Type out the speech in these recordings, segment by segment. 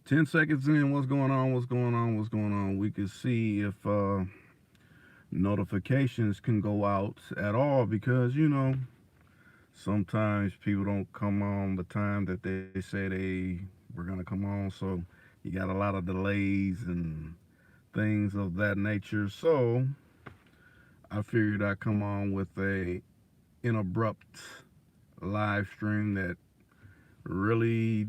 10 seconds in, what's going on? What's going on? What's going on? We can see if notifications can go out at all because, sometimes people don't come on the time that they say they were going to come on. So you got a lot of delays and things of that nature. So I figured I'd come on with a an abrupt live stream that really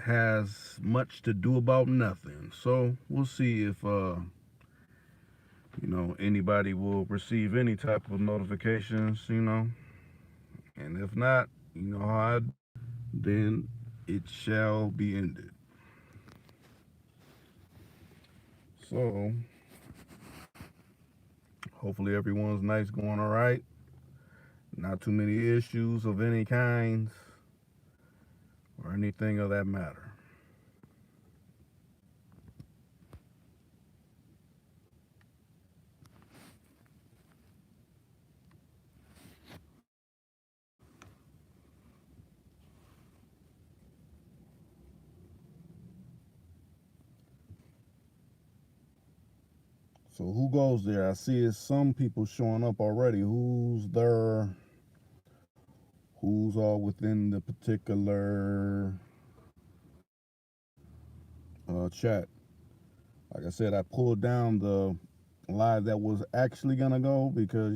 has much to do about nothing. So we'll see if anybody will receive any type of notifications, and if not, then it shall be ended. So hopefully everyone's nice, going all right. Not too many issues of any kinds or anything of that matter. So who goes there? I see it's some people showing up already. Who's there? Who's all within the particular chat? Like I said, I pulled down the live that was actually gonna go because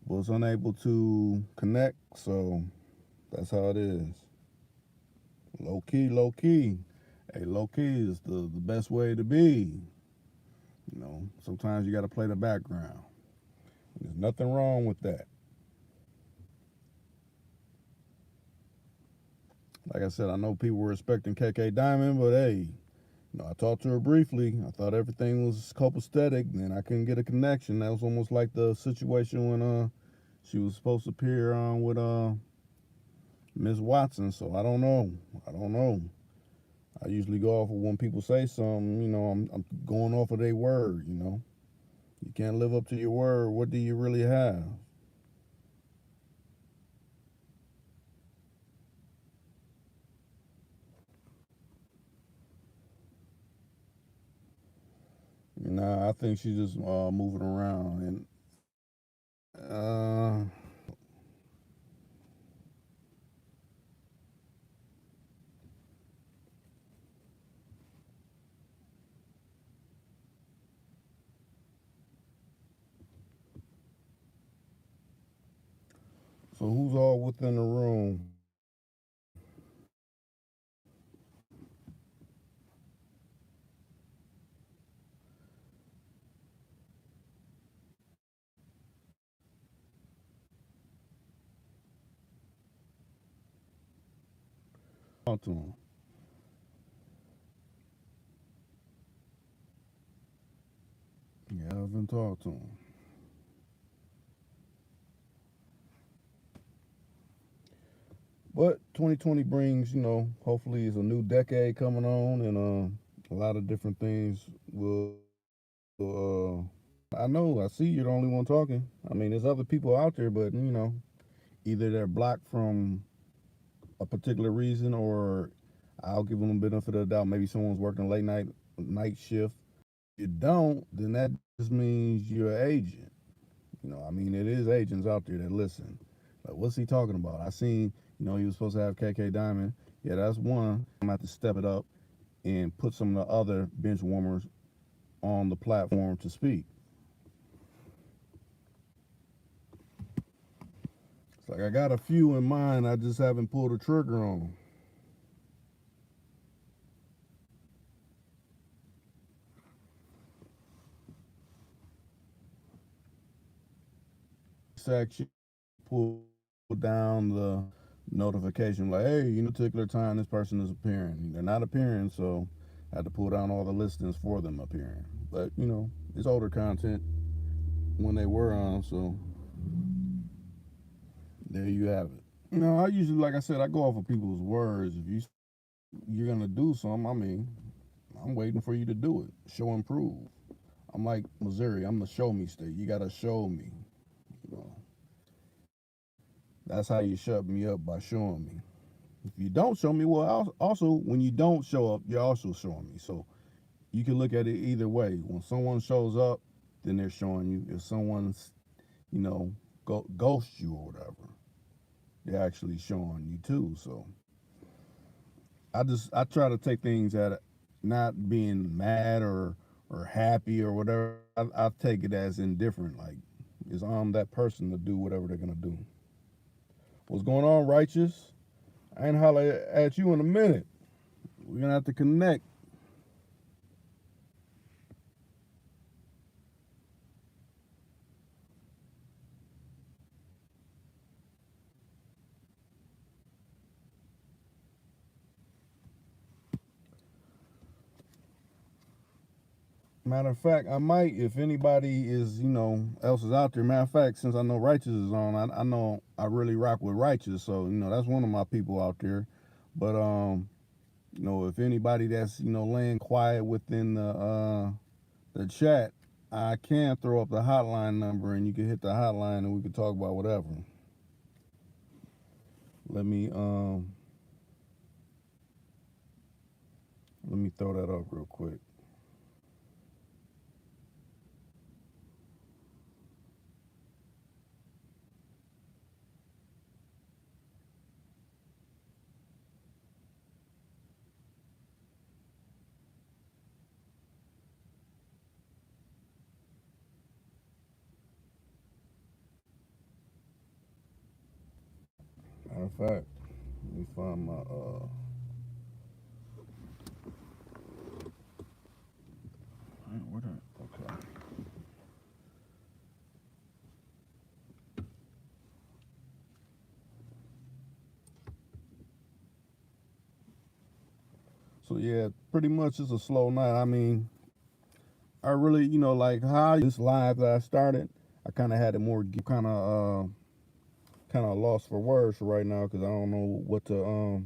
was unable to connect. So that's how it is. Low key, low key. Hey, low key is the best way to be. Sometimes you got to play the background. There's nothing wrong with that. Like I said, I know people were expecting KK Diamond, but hey, I talked to her briefly. I thought everything was copacetic, and I couldn't get a connection. That was almost like the situation when she was supposed to appear on with Miss Watson. So I don't know. I don't know. I usually go off of when people say something. I'm going off of their word. You can't live up to your word. What do you really have? Nah, I think she's just moving around and so who's all within the room? Talk to him. Yeah, I haven't talked to him. But 2020 brings, hopefully it's a new decade coming on, and a lot of different things will. I know. I see you're the only one talking. I mean, there's other people out there, but either they're blocked from a particular reason, or I'll give them a benefit of the doubt. Maybe someone's working a late night shift. If you don't, then that just means you're an agent. I mean, it is agents out there that listen. Like, what's he talking about? I seen, he was supposed to have KK Diamond. Yeah, that's one. I'm gonna have to step it up and put some of the other bench warmers on the platform to speak. It's like I got a few in mind. I just haven't pulled the trigger on them. Section pull down the notification like, hey, particular time this person is appearing. They're not appearing, so I had to pull down all the listings for them appearing. But it's older content when they were on, so there you have it. I usually, like I said, I go off of people's words. If you're gonna do something, I mean, I'm waiting for you to do it. Show and prove. I'm like Missouri. I'm the show me state. You gotta show me. You know, that's how you shut me up, by showing me. If you don't show me, well, also when you don't show up, you're also showing me. So you can look at it either way. When someone shows up, then they're showing you. If someone's, you know, ghosts you or whatever, they're actually showing you too. So I try to take things at not being mad or happy or whatever. I take it as indifferent. Like it's on that person to do whatever they're gonna do. What's going on, Righteous? I ain't holler at you in a minute. We're gonna have to connect. Matter of fact, I might, if anybody is, else is out there. Matter of fact, since I know Righteous is on, I know I really rock with Righteous, so that's one of my people out there. But if anybody that's laying quiet within the chat, I can throw up the hotline number, and you can hit the hotline, and we can talk about whatever. Let me throw that up real quick. Matter of fact, let me find my okay. So yeah, pretty much it's a slow night. I mean, I really, like how this live that I started, I kind of had it more kind of lost for words right now because I don't know what to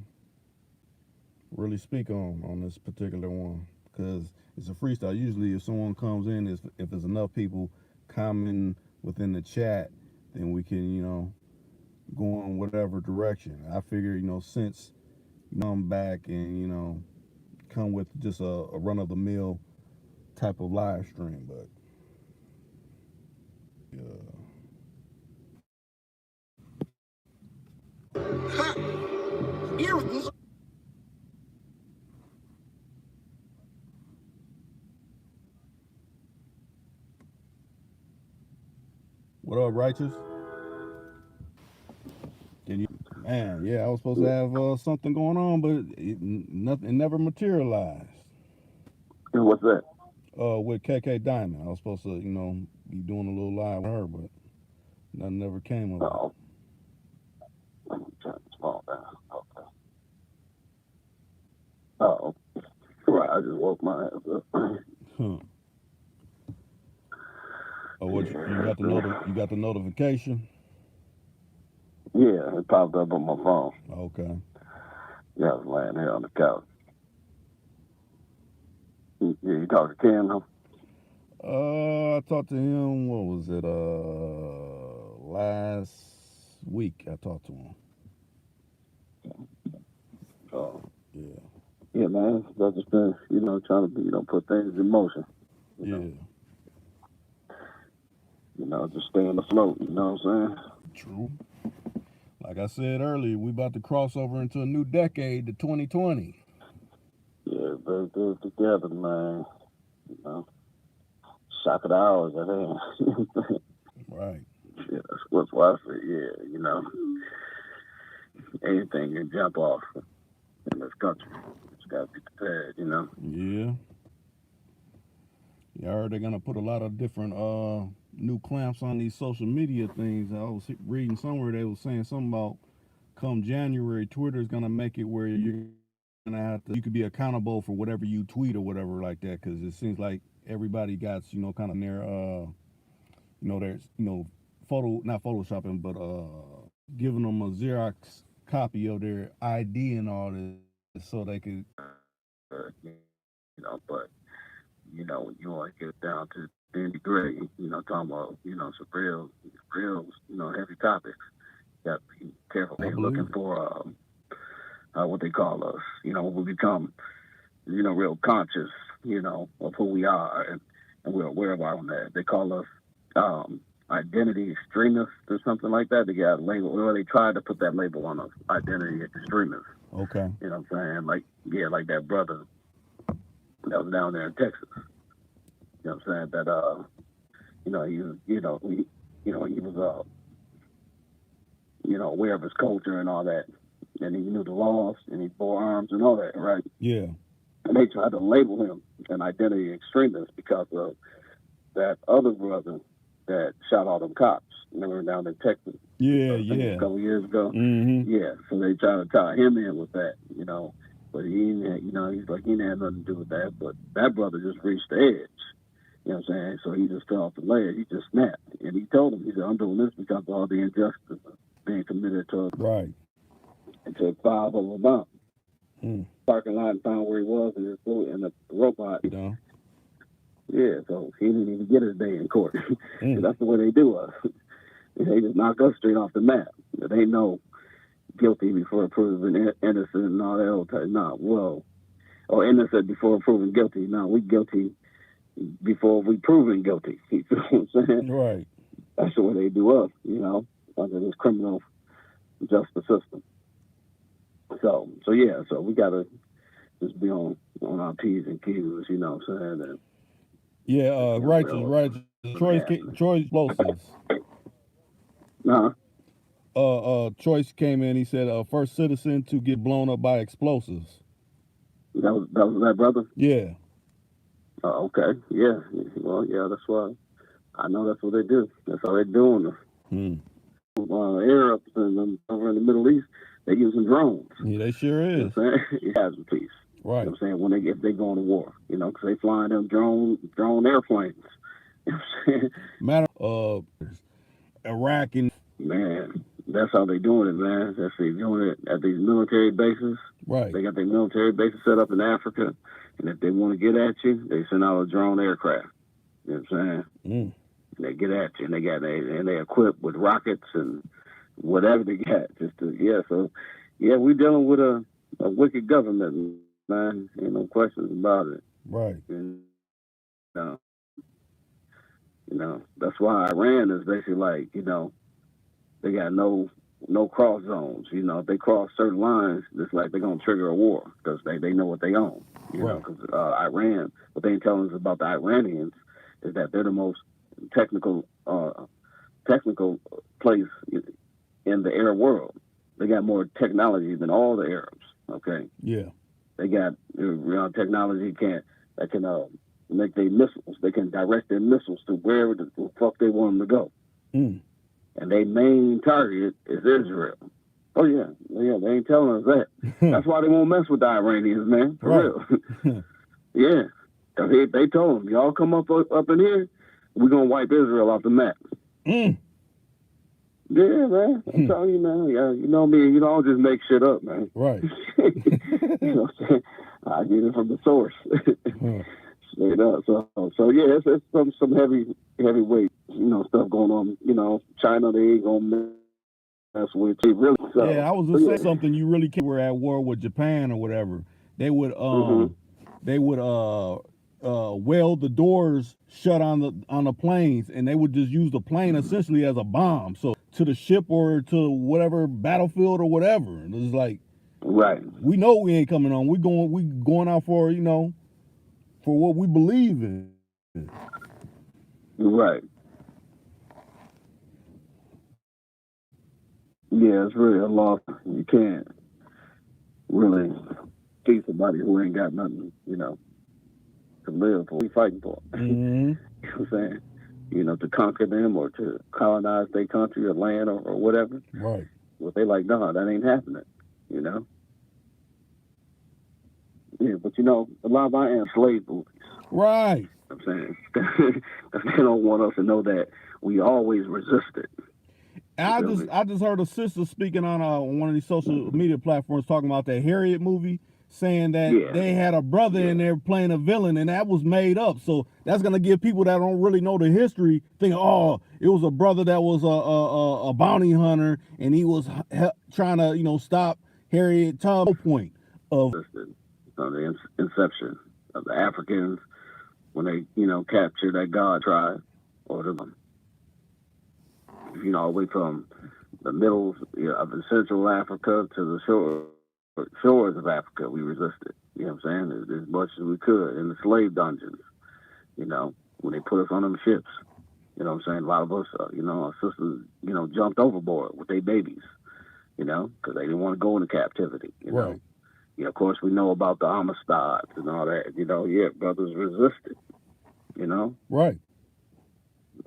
really speak on this particular one because it's a freestyle. Usually, if someone comes in, if there's enough people commenting within the chat, then we can, go in whatever direction. I figure, since I'm back and come with just a run of the mill type of live stream, but what up, Righteous? Can you, man? Yeah, I was supposed to have something going on, but nothing. It never materialized. What's that? With KK Diamond, I was supposed to, be doing a little live with her, but nothing ever came of it. Oh, let me turn this phone down. Okay. Oh, right. I just woke my ass up. Huh. Oh, what you got you got the notification? Yeah, it popped up on my phone. Okay. Yeah, I was laying here on the couch. Yeah, you talk to Ken, huh? I talked to him. What was it? Last week I talked to him. Oh, Yeah. yeah, man. That's just been, trying to, put things in motion. Yeah. Just staying afloat. You know what I'm saying? True. Like I said earlier, we about to cross over into a new decade, to 2020. Yeah, very good together, man. You know, shock of the hours, I think. Right. Yeah, that's why I said, yeah, anything can jump off in this country. It's got to be prepared. Yeah. Yeah, I heard they're gonna put a lot of different new clamps on these social media things. I was reading somewhere they was saying something about come January, Twitter's gonna make it where you're gonna have to you could be accountable for whatever you tweet or whatever like that because it seems like everybody got kind of their there's photo not photoshopping but giving them a Xerox copy of their ID and all this so they could But when you want to get down to the nitty-gritty, talking about some real heavy topics. You got to be careful. I They're believe looking it. for what they call us. When we become, real conscious, of who we are, and we're aware of our own that. They call us identity extremists or something like that. They got a label, or they tried to put that label on us, identity extremists. Okay. You know what I'm saying? Like that brother that was down there in Texas. You know what I'm saying? That he was aware of his culture and all that, and he knew the laws, and he bore arms and all that, right? Yeah. And they tried to label him an identity extremist because of that other brother that shot all them cops. Remember down in Texas? Yeah. A couple years ago. Mm-hmm. Yeah. So they tried to tie him in with that, but he, he's like, he didn't have nothing to do with that. But that brother just reached the edge. You know what I'm saying? So he just fell off the ledge. He just snapped. And he told him, he said, I'm doing this because of all the injustice being committed to us. Right. And took 5 of them out. Parking lot and found where he was and the robot. Yeah, so he didn't even get his day in court. That's the way they do us. They just knock us straight off the map. They know guilty before proven innocent and all that old type. Or innocent before proven guilty. No, we guilty before we proven guilty. You know what I'm saying? Right. That's the way they do us, under this criminal justice system. So we gotta just be on our P's and Q's, you know what I'm saying? And, Rychus. Troy explosives. Choice came in. He said, first citizen to get blown up by explosives. That was that brother. Yeah. Okay. Yeah. Well, yeah. That's why I know that's what they do. That's how they're doing it. Arabs and over in the Middle East, they're using drones. Yeah, they sure is. You know what I'm saying? It has a piece. Right. You know what I'm saying? If they go to war, because they flying them drone airplanes. You know what I'm saying? Matter Iraq and man, that's how they doing it, man. That's they doing it at these military bases. Right. They got their military bases set up in Africa, and if they want to get at you, they send out a drone aircraft. You know what I'm saying? And they get at you, and they equipped with rockets and whatever they got. We're dealing with a wicked government, man. Ain't no questions about it. Right. And that's why Iran is basically like, they got no cross zones. If they cross certain lines, it's like they're gonna trigger a war because they know what they own. Because Iran, what they ain't telling us about the Iranians is that they're the most technical place in the Arab world. They got more technology than all the Arabs. Okay. Yeah. They got technology that can make their missiles. They can direct their missiles to wherever the fuck they want them to go. And their main target is Israel. Oh yeah, they ain't telling us that. That's why they won't mess with the Iranians, man. For real. Yeah, they told them, y'all come up in here, we're gonna wipe Israel off the map. Yeah, man. I'm telling you, man. Yeah, you know me. I'll just make shit up, man. Right. You know what I'm saying? I get it from the source. Straight up. So yeah, it's some heavyweight, stuff going on. China, they ain't gonna mess with you, really. So, yeah, I was just saying something. You really can't. We're at war with Japan or whatever. They would weld the doors shut on the planes, and they would just use the plane essentially as a bomb. So to the ship or to whatever battlefield or whatever. It's like, right. We know we ain't coming on. We going out for for what we believe in. Right. Yeah, it's really a loss. You can't really see somebody who ain't got nothing, to live for. We fighting for. You know what I'm saying? To conquer them or to colonize their country or land or whatever. Right. Well, they like, no, that ain't happening. Yeah, but a lot of our enslaved movies. Right. I'm saying they don't want us to know that we always resisted. I just heard a sister speaking on one of these social media platforms talking about that Harriet movie, saying that they had a brother in there playing a villain, and that was made up. So that's gonna give people that don't really know the history think, oh, it was a brother that was a bounty hunter, and he was trying to stop Harriet Tubman point of the inception of the Africans when they, captured that God tribe, or the, all the way from the middle of Central Africa to the shores of Africa. We resisted, you know what I'm saying, as much as we could in the slave dungeons, when they put us on them ships. You know what I'm saying? A lot of us, our sisters, jumped overboard with their babies, because they didn't want to go into captivity, Right. Of course, we know about the Amistad and all that, brothers resisted, Right.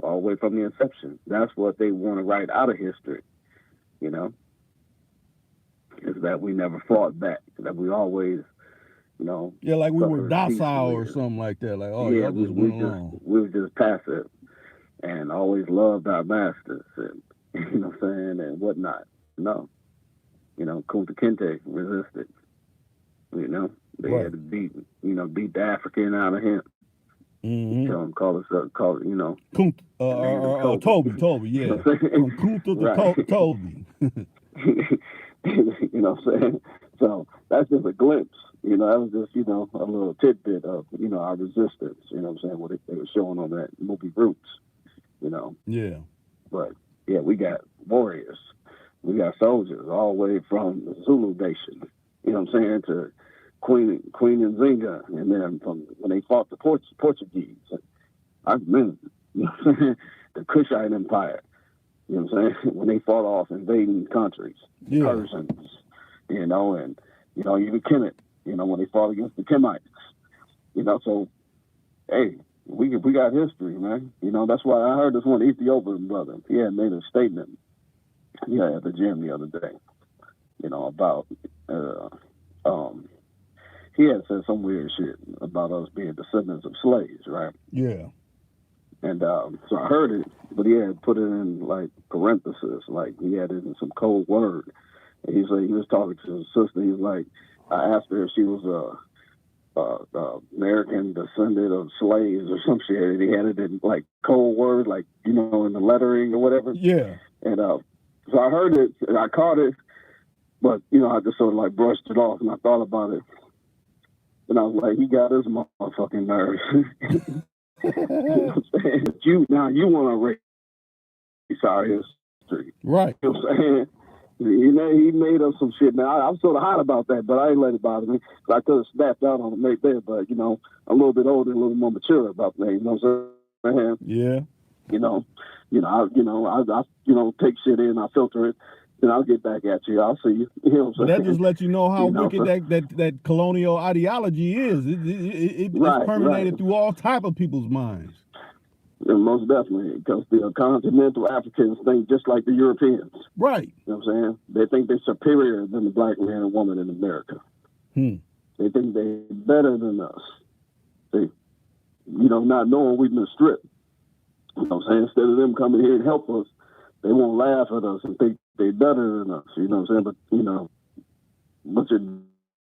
All the way from the inception. That's what they want to write out of history, is that we never fought back, that we always, Yeah, like we were docile or something like that. Like, y'all just went along. We were just passive and always loved our masters and, and whatnot. No. Kunta Kinte resisted. They had to beat the African out of him. Mm-hmm. Tell him, call it, Toby, yeah. From Kunta to Toby. You know what I'm saying? So that's just a glimpse. That was just, a little tidbit of, our resistance, what I'm saying, what they were showing on that movie Roots, Yeah. But, yeah, we got warriors. We got soldiers all the way from the Zulu Nation, to Queen Nzinga, and then from when they fought the Portuguese. I remember, the Kushite Empire, when they fought off invading countries, Persians, and, even Kemet, when they fought against the Kemites, so, hey, we got history, man. That's why I heard this one Ethiopian brother. He had made a statement, at the gym the other day, about, he had said some weird shit about us being descendants of slaves, right? Yeah. And so I heard it, but he had put it in like parentheses, like he had it in some cold word. And he said he was talking to his sister. He was like, I asked her if she was American descendant of slaves or some shit. And he had it in like cold word, like in the lettering or whatever. Yeah. And so I heard it and I caught it, but I just sort of like brushed it off and I thought about it. And I was like, he got his motherfucking nerves. You want to erase our history. Right. You know what I'm saying? He made up some shit. Now, I'm sort of hot about that, but I ain't let it bother me. I could have snapped out on him right there, but, I'm a little bit older, a little more mature about things. You know what I'm saying? Yeah. I take shit in, I filter it, then I'll get back at you. I'll see you. You know what I'm but saying? That just lets you know how wicked that colonial ideology is. It's permeated through all type of people's minds. And most definitely, because the continental Africans think just like the Europeans. Right. You know what I'm saying? They think they're superior than the black man and woman in America. They think they're better than us. They, not knowing we've been stripped. You know what I'm saying? Instead of them coming here and help us, they won't laugh at us and think they're better than us. You know what I'm saying? But you're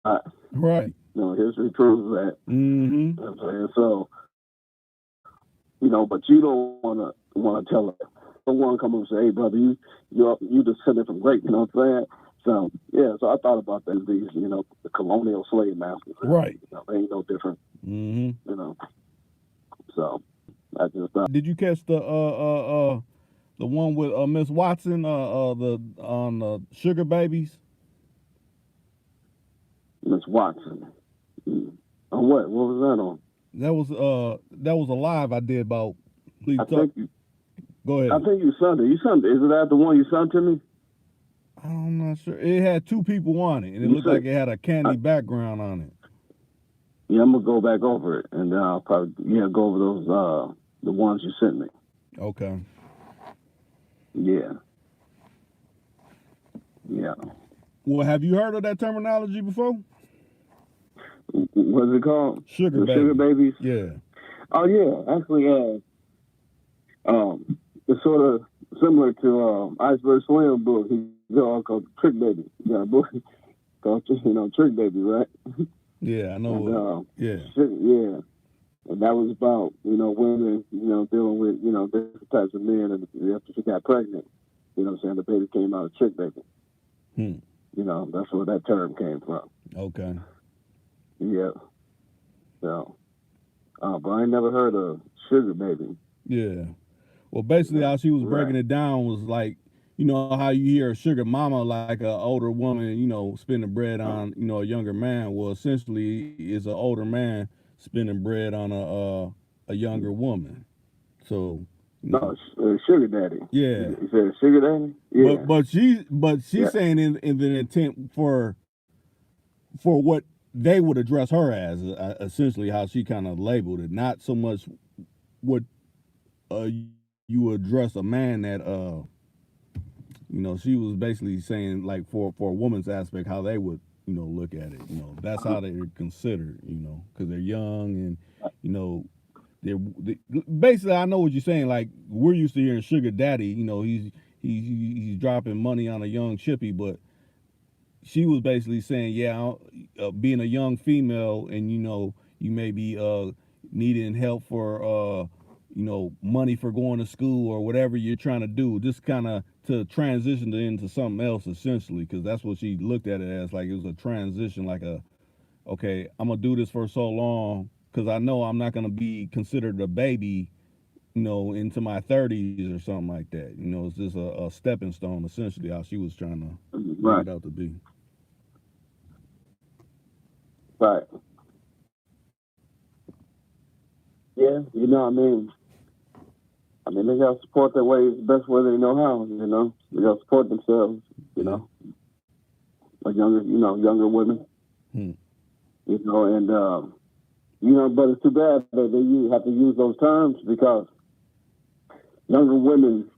not. Right. History proves that. Mm-hmm. You know what I'm saying? So, but you don't want to tell it. You don't want to come up and say, hey, brother, you descended from great. You know what I'm saying? So, yeah, so I thought about that. These, the colonial slave masters. Right. They ain't no different. Mm-hmm. So, I just thought. Did you catch the one with Miss Watson, on the Sugar Babies? Miss Watson. On what? What was that on? That was a live I did about. Please talk. Go ahead. I think you sent it. Is that the one you sent to me? I'm not sure. It had two people on it, and it looked like it had a candy background on it. Yeah, I'm gonna go back over it, and then I'll probably go over those the ones you sent me. Okay. Yeah. Well, have you heard of that terminology before? What's it called? Sugar babies. Yeah. Oh yeah, actually, it's sort of similar to Iceberg Slim book. He's called Trick Baby. Yeah, book called Trick Baby, right? Yeah, I know. And, yeah, and that was about women dealing with different types of men, and after she got pregnant, what I'm saying, the baby came out a Trick Baby. You know, that's where that term came from. Okay. Yeah. So, but I ain't never heard of sugar baby. Yeah. Well, basically, how she was breaking it down was like, you know, how you hear a sugar mama, like an older woman, you know, spending bread on, you know, a younger man. Well, essentially, it's an older man spending bread on a younger woman. So, no, sugar daddy. Yeah. You said sugar daddy. Yeah. But she's saying in the intent for what they would address her as, essentially how she kind of labeled it, not so much what you address a man that you know, she was basically saying like for a woman's aspect how they would, you know, look at it. You know, that's how they're considered, you know, because they're young and, you know, they basically, I know what you're saying. Like, we're used to hearing sugar daddy, you know, he's dropping money on a young chippy, but she was basically saying, yeah, being a young female and, you know, you may be needing help for you know, money for going to school or whatever you're trying to do, just kind of to transition into something else, essentially, because that's what she looked at it as. Like, it was a transition, like okay, I'm gonna do this for so long because I know I'm not gonna be considered a baby, you know, into my 30s or something like that. You know, it's just a stepping stone, essentially, how she was trying to make it out to be. Right. Yeah, you know, I mean, they gotta support their way the best way they know how. You know, they gotta support themselves. You know, like younger women. You know, and you know, but it's too bad that they have to use those terms because younger women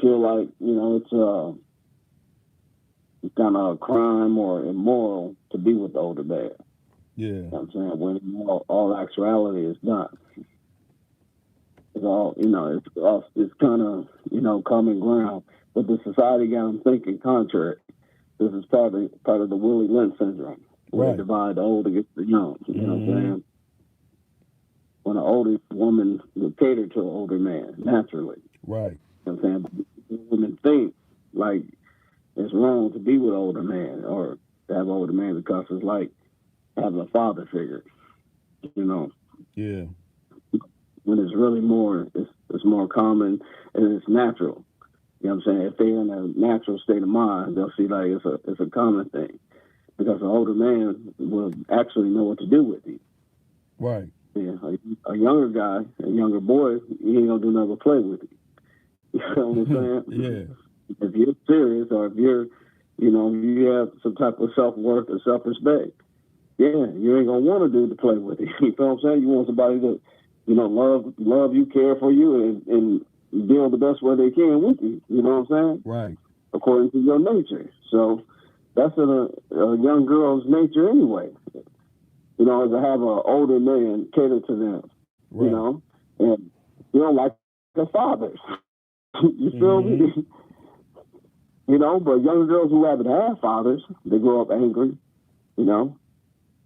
feel like, you know, it's kind of a crime or immoral to be with the older man. Yeah. You know what I'm saying? When all actuality is not. It's all, you know, it's kind of, you know, common ground. But the society got them thinking contrary. This is part of the Willie Lynch syndrome, where they divide the old against the young. You know what I'm saying? When an older woman will cater to an older man naturally. Right. You know what I'm saying? Women think like it's wrong to be with an older man or to have an older man because it's like having a father figure. You know? Yeah. When it's really more, it's more common and it's natural. You know what I'm saying? If they're in a natural state of mind, they'll see like it's a common thing because an older man will actually know what to do with you. Right. Yeah, a younger guy, a younger boy, he ain't gonna do nothing but play with you. You know what I'm saying? Yeah. If you're serious or if you're, you know, you have some type of self-worth or self-respect, yeah, you ain't gonna want to do to play with you. You know what I'm saying? You want somebody to, you know, love you, care for you, and deal the best way they can with you. You know what I'm saying? Right. According to your nature. So that's a young girl's nature anyway. You know, to have an older man cater to them. Right. You know, and you know, like their fathers. You feel me? You know, but young girls who haven't had fathers, they grow up angry. You know,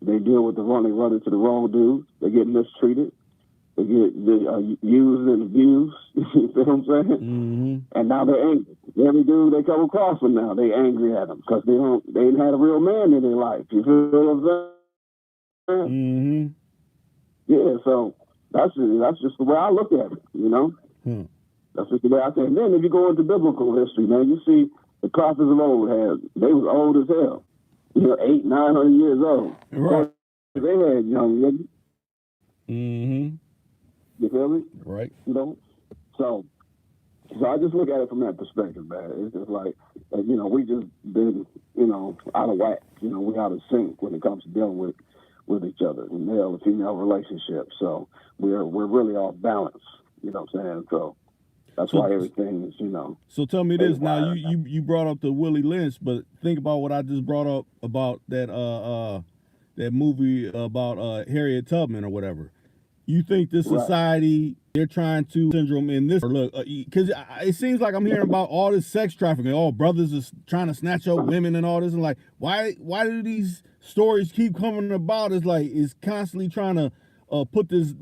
they deal with they run into the wrong dudes. They get mistreated. They get used and abused. You feel what I'm saying? And now they're angry. Every dude they come across them now, they angry at them because they ain't had a real man in their life. You feel what I'm saying? Yeah, so that's just the way I look at it. You know, that's just the way I say. And then if you go into biblical history, man, you see the prophets of old they was old as hell. You know, 800-900 years old. Right. They had young niggas. You feel me? Right. You know? So I just look at it from that perspective, man. It's just like, you know, we just been, you know, out of whack. You know, we out of sync when it comes to dealing with each other, male and female relationships. So we're really off balance. You know what I'm saying? So that's why everything is, you know. So tell me this now. You brought up the Willie Lynch, but think about what I just brought up about that that movie about Harriet Tubman or whatever. You think this society, they're trying to syndrome in this, or look, because it seems like I'm hearing about all this sex trafficking, all brothers is trying to snatch up women and all this, and like, why do these stories keep coming about? It's like, it's constantly trying to put this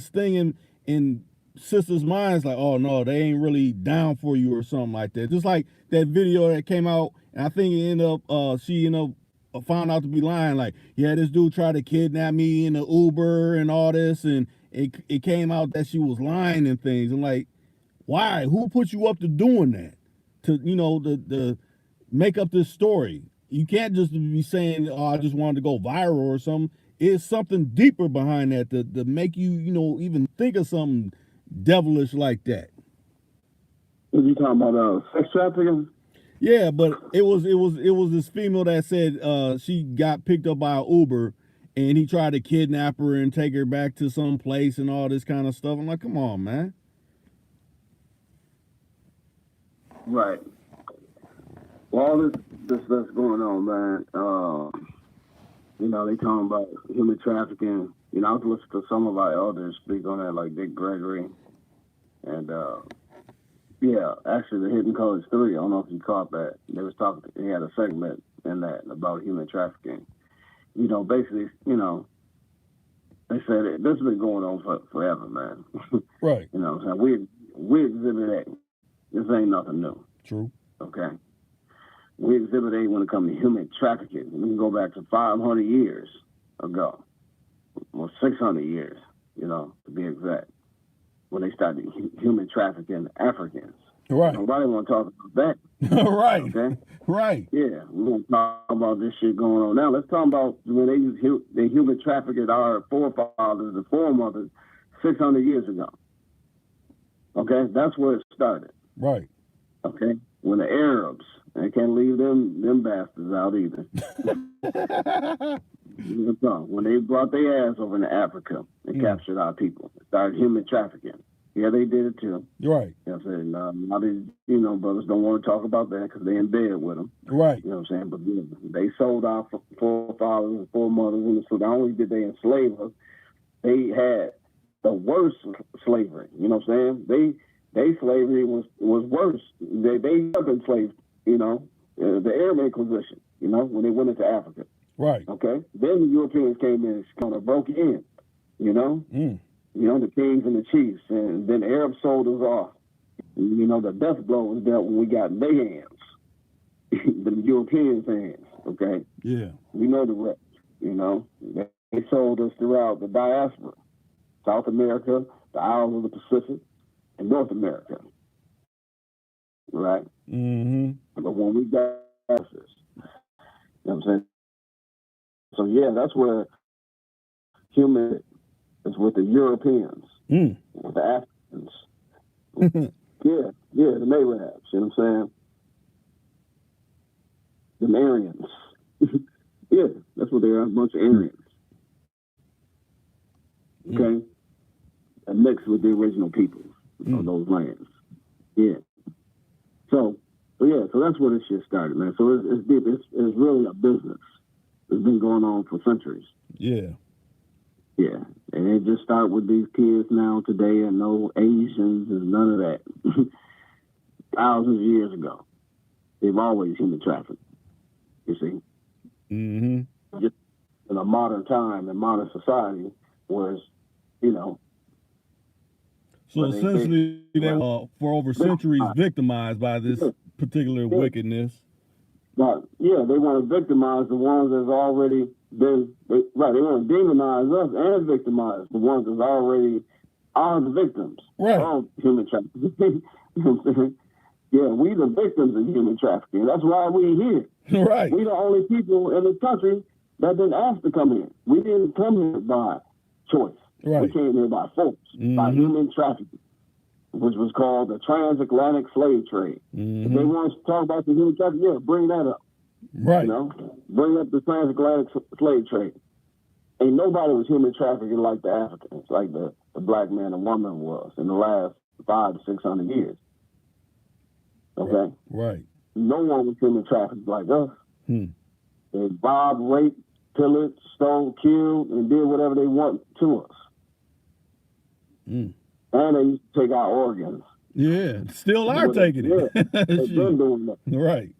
thing in sisters' minds, like, oh no, they ain't really down for you or something like that. Just like that video that came out And I think she ended up found out to be lying. Like, yeah, this dude tried to kidnap me in the Uber and all this, and it came out that she was lying and things. I'm like, why? Who put you up to doing that? To the make up this story. You can't just be saying, "Oh, I just wanted to go viral" or something. It's something deeper behind that to make you even think of something devilish like that. What you talking about? Sex trafficking? Yeah, but it was this female that said she got picked up by an Uber, and he tried to kidnap her and take her back to some place and all this kind of stuff. I'm like, come on, man. Right. Well, all this stuff's going on, man. They talking about human trafficking. I was listening to some of our elders speak on that, like Dick Gregory. And, yeah, actually, the Hidden College 3, I don't know if you caught that. They was talking, he had a segment in that about human trafficking. Basically, they said this has been going on forever, man. Right. So we exhibit A. This ain't nothing new. True. Okay. We exhibit A when it comes to human trafficking. We can go back to 500 years ago, or 600 years, to be exact, when they started human trafficking Africans. Right. Nobody want to talk about that. Right. Okay. Right. Yeah, we're going to talk about this shit going on now. Let's talk about when they human trafficked our forefathers and foremothers 600 years ago. Okay, that's where it started. Right. Okay, when the Arabs, they can't leave them bastards out either. When they brought their ass over into Africa and captured our people, started human trafficking. Yeah, they did it too. Right. You know what I'm saying? A lot of, brothers don't want to talk about that because they're in bed with them. Right. You know what I'm saying? But they sold our forefathers and foremothers, and so not only did they enslave us, they had the worst slavery. You know what I'm saying? They slavery was worse. They up enslaved, the Arab Inquisition, when they went into Africa. Right. Okay? Then the Europeans came in and kind of broke in, the kings and the chiefs, and then the Arabs sold us off. The death blow was dealt when we got in their hands, the Europeans' hands, okay? Yeah. We know the rest, They sold us throughout the diaspora, South America, the Isles of the Pacific, and North America, right? Mm-hmm. But when we got this, you know what I'm saying? So, yeah, that's where human is with the Europeans, with the Africans. yeah, the Arabs, you know what I'm saying? The Aryans. Yeah, that's what they are, a bunch of Aryans. Okay? And mixed with the original people of those lands. Yeah. So that's where this shit started, man. So it's deep. It's really a business. It's been going on for centuries. Yeah. Yeah. And it just started with these kids now today, and no Asians and none of that. Thousands of years ago. They've always human trafficked. You see? Mm-hmm. Just in a modern time, in modern society, whereas, So essentially, they were for over centuries victimized by this particular wickedness. But yeah, they want to victimize the ones that's already been they want to demonize us and victimize the ones that's already are the victims of human trafficking. You know what I'm saying? Yeah, we the victims of human trafficking. That's why we here. Right. We the only people in the country that didn't ask to come here. We didn't come here by choice. Right. We came here by force, by human trafficking, which was called the transatlantic slave trade. If they want us to talk about the human trafficking, yeah, bring that up. Right. Bring up the transatlantic slave trade. Ain't nobody was human trafficking like the Africans, like the black man and woman was in the last 500 to 600 years. Okay? Right. No one was human trafficked like us. They robbed, raped, pillaged, stole, killed, and did whatever they want to us. And they used to take our organs. Yeah, still are taking it. Yeah, they've been doing that. Right.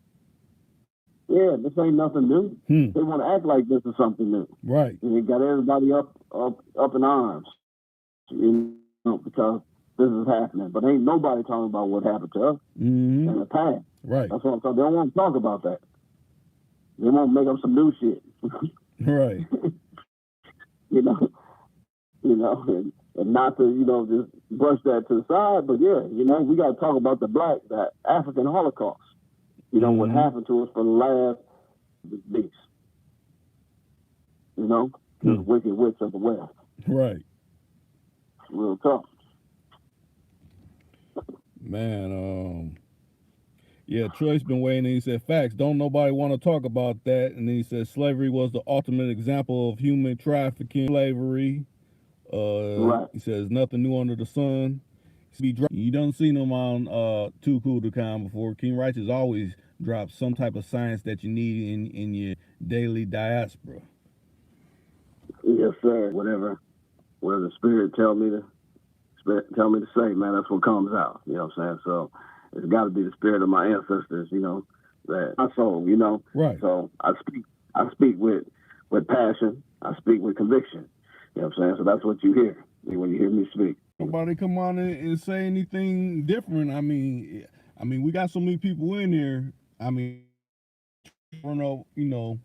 Yeah, this ain't nothing new. They want to act like this is something new. Right. And they got everybody up in arms, because this is happening, but ain't nobody talking about what happened to us in the past. Right. That's what I'm talking. They don't want to talk about that. They won't make up some new shit. Right. you know, and not to, just brush that to the side, but yeah, we got to talk about the African Holocaust. What happened to us for the last beast. The wicked witch of the West. Right. Real tough. Man, yeah, Troy's been waiting, and he said, facts, don't nobody want to talk about that. And then he said, slavery was the ultimate example of human trafficking, slavery. Right. He says, nothing new under the sun. You don't see them on Too Cool to Con before. King Rychus always drops some type of science that you need in your daily diaspora. Yes, sir. Whatever the spirit tell me to say, man, that's what comes out. You know what I'm saying? So it's got to be the spirit of my ancestors, that my soul, Right. So I speak with passion. I speak with conviction. You know what I'm saying? So that's what you hear when you hear me speak. Nobody come on and say anything different. I mean, we got so many people in here. I mean, I don't know,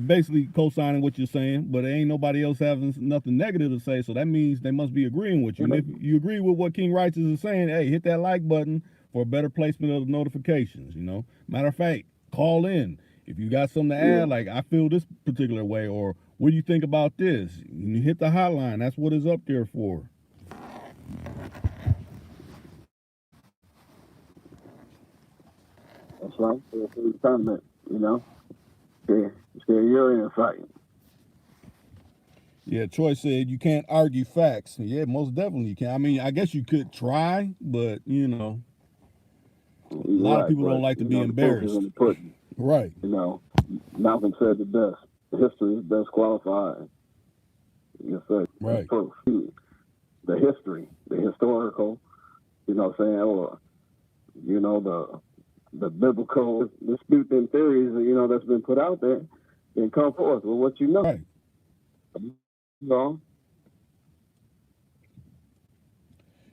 basically co-signing what you're saying, but there ain't nobody else having nothing negative to say. So that means they must be agreeing with you. And if you agree with what King Rychus is saying, hey, hit that like button for a better placement of the notifications. Matter of fact, call in if you got something to add. Like, I feel this particular way, or what do you think about this? You hit the hotline. That's what it's up there for. That's right. It's a tournament, Share your insight. Yeah, Troy said you can't argue facts. Yeah, most definitely you can. I mean, I guess you could try, but a lot of people don't like to be embarrassed. Right. Malcolm said the best. History is best qualified. Yes, sir. Right. Proof. The history, the historical, or the biblical dispute and theories, that's been put out there, and come forth with what you know. Right.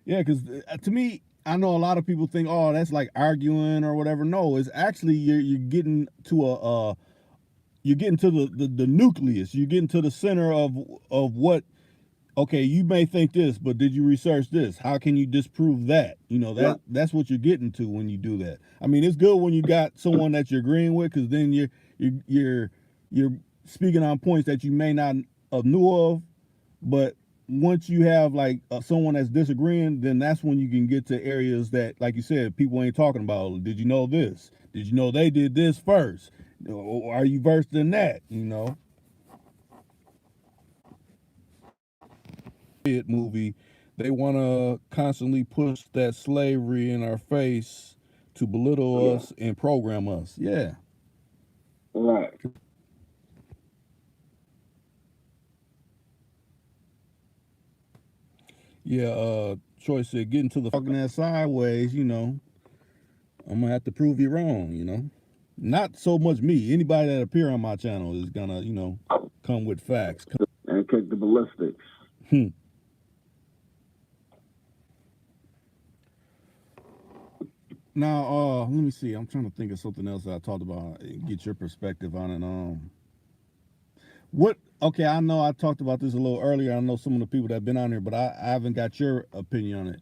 Yeah, because to me, I know a lot of people think, oh, that's like arguing or whatever. No, it's actually you're getting to the nucleus. You're getting to the center of what. Okay, you may think this, but did you research this? How can you disprove that? That's what you're getting to when you do that. I mean, it's good when you got someone that you're agreeing with, because then you're speaking on points that you may not have knew of. But once you have like someone that's disagreeing, then that's when you can get to areas that, like you said, people ain't talking about. Did you know this? Did you know they did this first? Are you versed in that? Movie, they want to constantly push that slavery in our face to belittle us and program us. Yeah. Right. Yeah, Troy said, getting to the fucking that sideways, I'm gonna have to prove you wrong, Not so much me. Anybody that appear on my channel is gonna, come with facts. And kick the ballistics. Now, let me see. I'm trying to think of something else that I talked about. Get your perspective on it. Okay, I know I talked about this a little earlier. I know some of the people that have been on here, but I haven't got your opinion on it.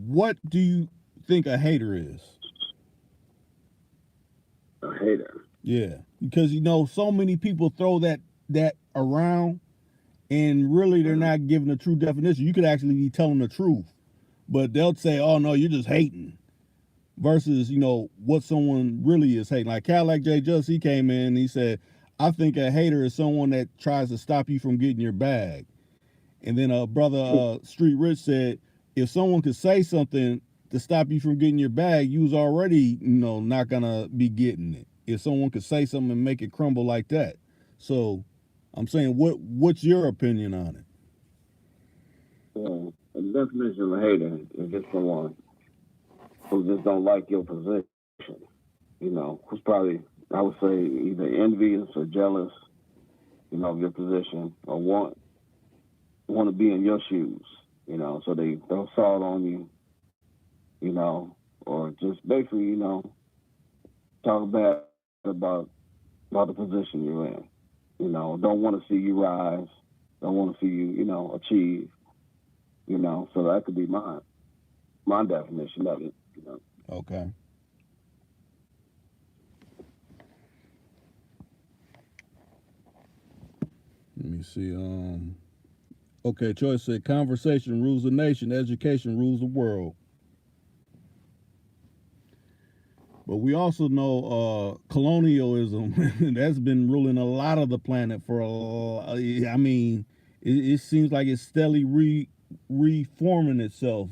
What do you think a hater is? A hater? Yeah, because so many people throw that around, and really they're not giving a true definition. You could actually be telling the truth, but they'll say, oh no, you're just hating, versus what someone really is hating. Like Cadillac J Just, he came in and he said, I think a hater is someone that tries to stop you from getting your bag. And then brother Street Rich said, if someone could say something to stop you from getting your bag, you was already not gonna be getting it. If someone could say something and make it crumble like that. So I'm saying, what's your opinion on it? Well, the definition of a hater is just someone who just don't like your position. Who's probably, I would say, either envious or jealous, of your position, or want to be in your shoes. you know, so they throw salt on you, you know, or just basically, you know, talk bad about the position you're in. You know, don't want to see you rise, don't want to see you, you know, achieve. You know, so that could be my definition of it. You know. Okay. Let me see. Okay, Choice said conversation rules the nation, education rules the world. But we also know colonialism that's been ruling a lot of the planet for I mean, it seems like it's steadily reforming itself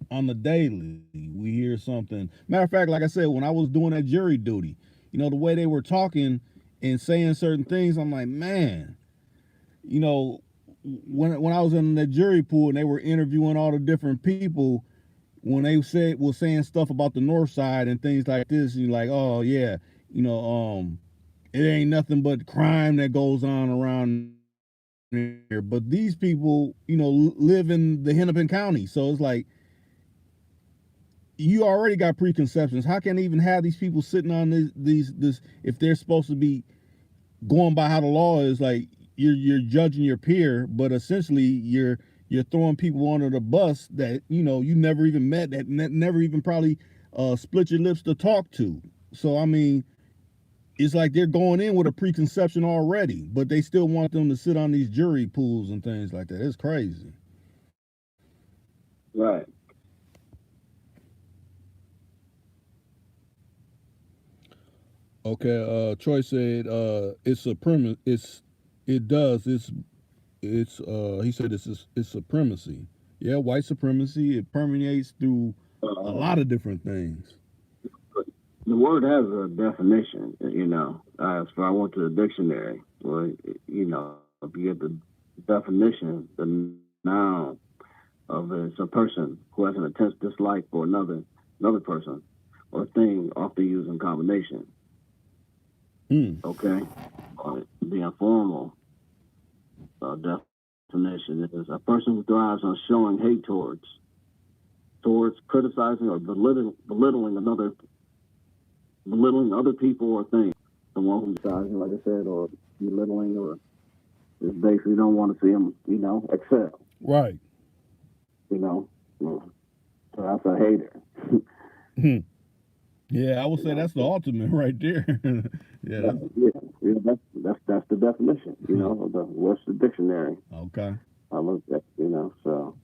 on the daily. We hear something. Matter of fact, like I said, when I was doing that jury duty, you know, the way they were talking and saying certain things, I'm like, man, you know, when I was in the jury pool and they were interviewing all the different people, when they was saying stuff about the north side and things like this, you're like, oh yeah, you know, it ain't nothing but crime that goes on around here. But these people, you know, live in the Hennepin County, so it's like you already got preconceptions. How can they even have these people sitting on this if they're supposed to be going by how the law is? Like you're judging your peer, but essentially you're throwing people under the bus that you know you never even met, that never even probably split your lips to talk to. So I mean, it's like they're going in with a preconception already, but they still want them to sit on these jury pools and things like that. It's crazy. Right. Okay, Troy said it's supremacy. It does. It's he said it's supremacy. Yeah, white supremacy. It permeates through a lot of different things. The word has a definition, you know. As for I went to the dictionary, well, you know, if you get the definition, the noun of it, it's a person who has an intense dislike for another person or thing, often used in combination. Okay, the informal definition is a person who thrives on showing hate towards criticizing or belittling other people or things. Someone who's criticizing, like I said, or belittling, or just basically don't want to see them, you know, excel. Right. You know, so that's a hater. Yeah, I would say that's the ultimate right there. Yeah. That's the definition. You know, of the Webster Dictionary. Okay. I looked at, you know, so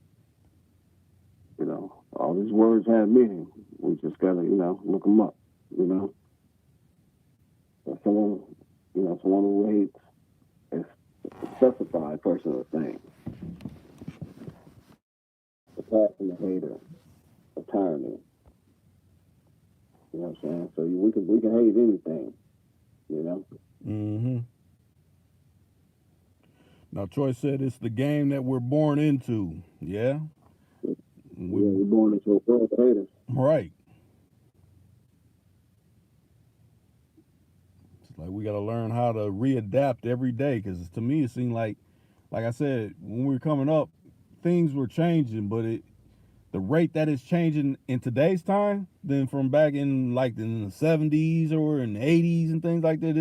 you know, all these words have meaning. We just gotta, you know, look them up. You know, so someone who hates a specified person or thing. A passionate hater, a tyranny. You know what I'm saying? So we can hate anything. You know. Mm-hmm. Now Troy said it's the game that we're born into. Yeah. We're born into a world of haters. Right. It's like we got to learn how to readapt every day because to me it seemed like I said, when we were coming up, things were changing, but the rate that it's changing in today's time than from back in like in the 70s or in the 80s and things like that.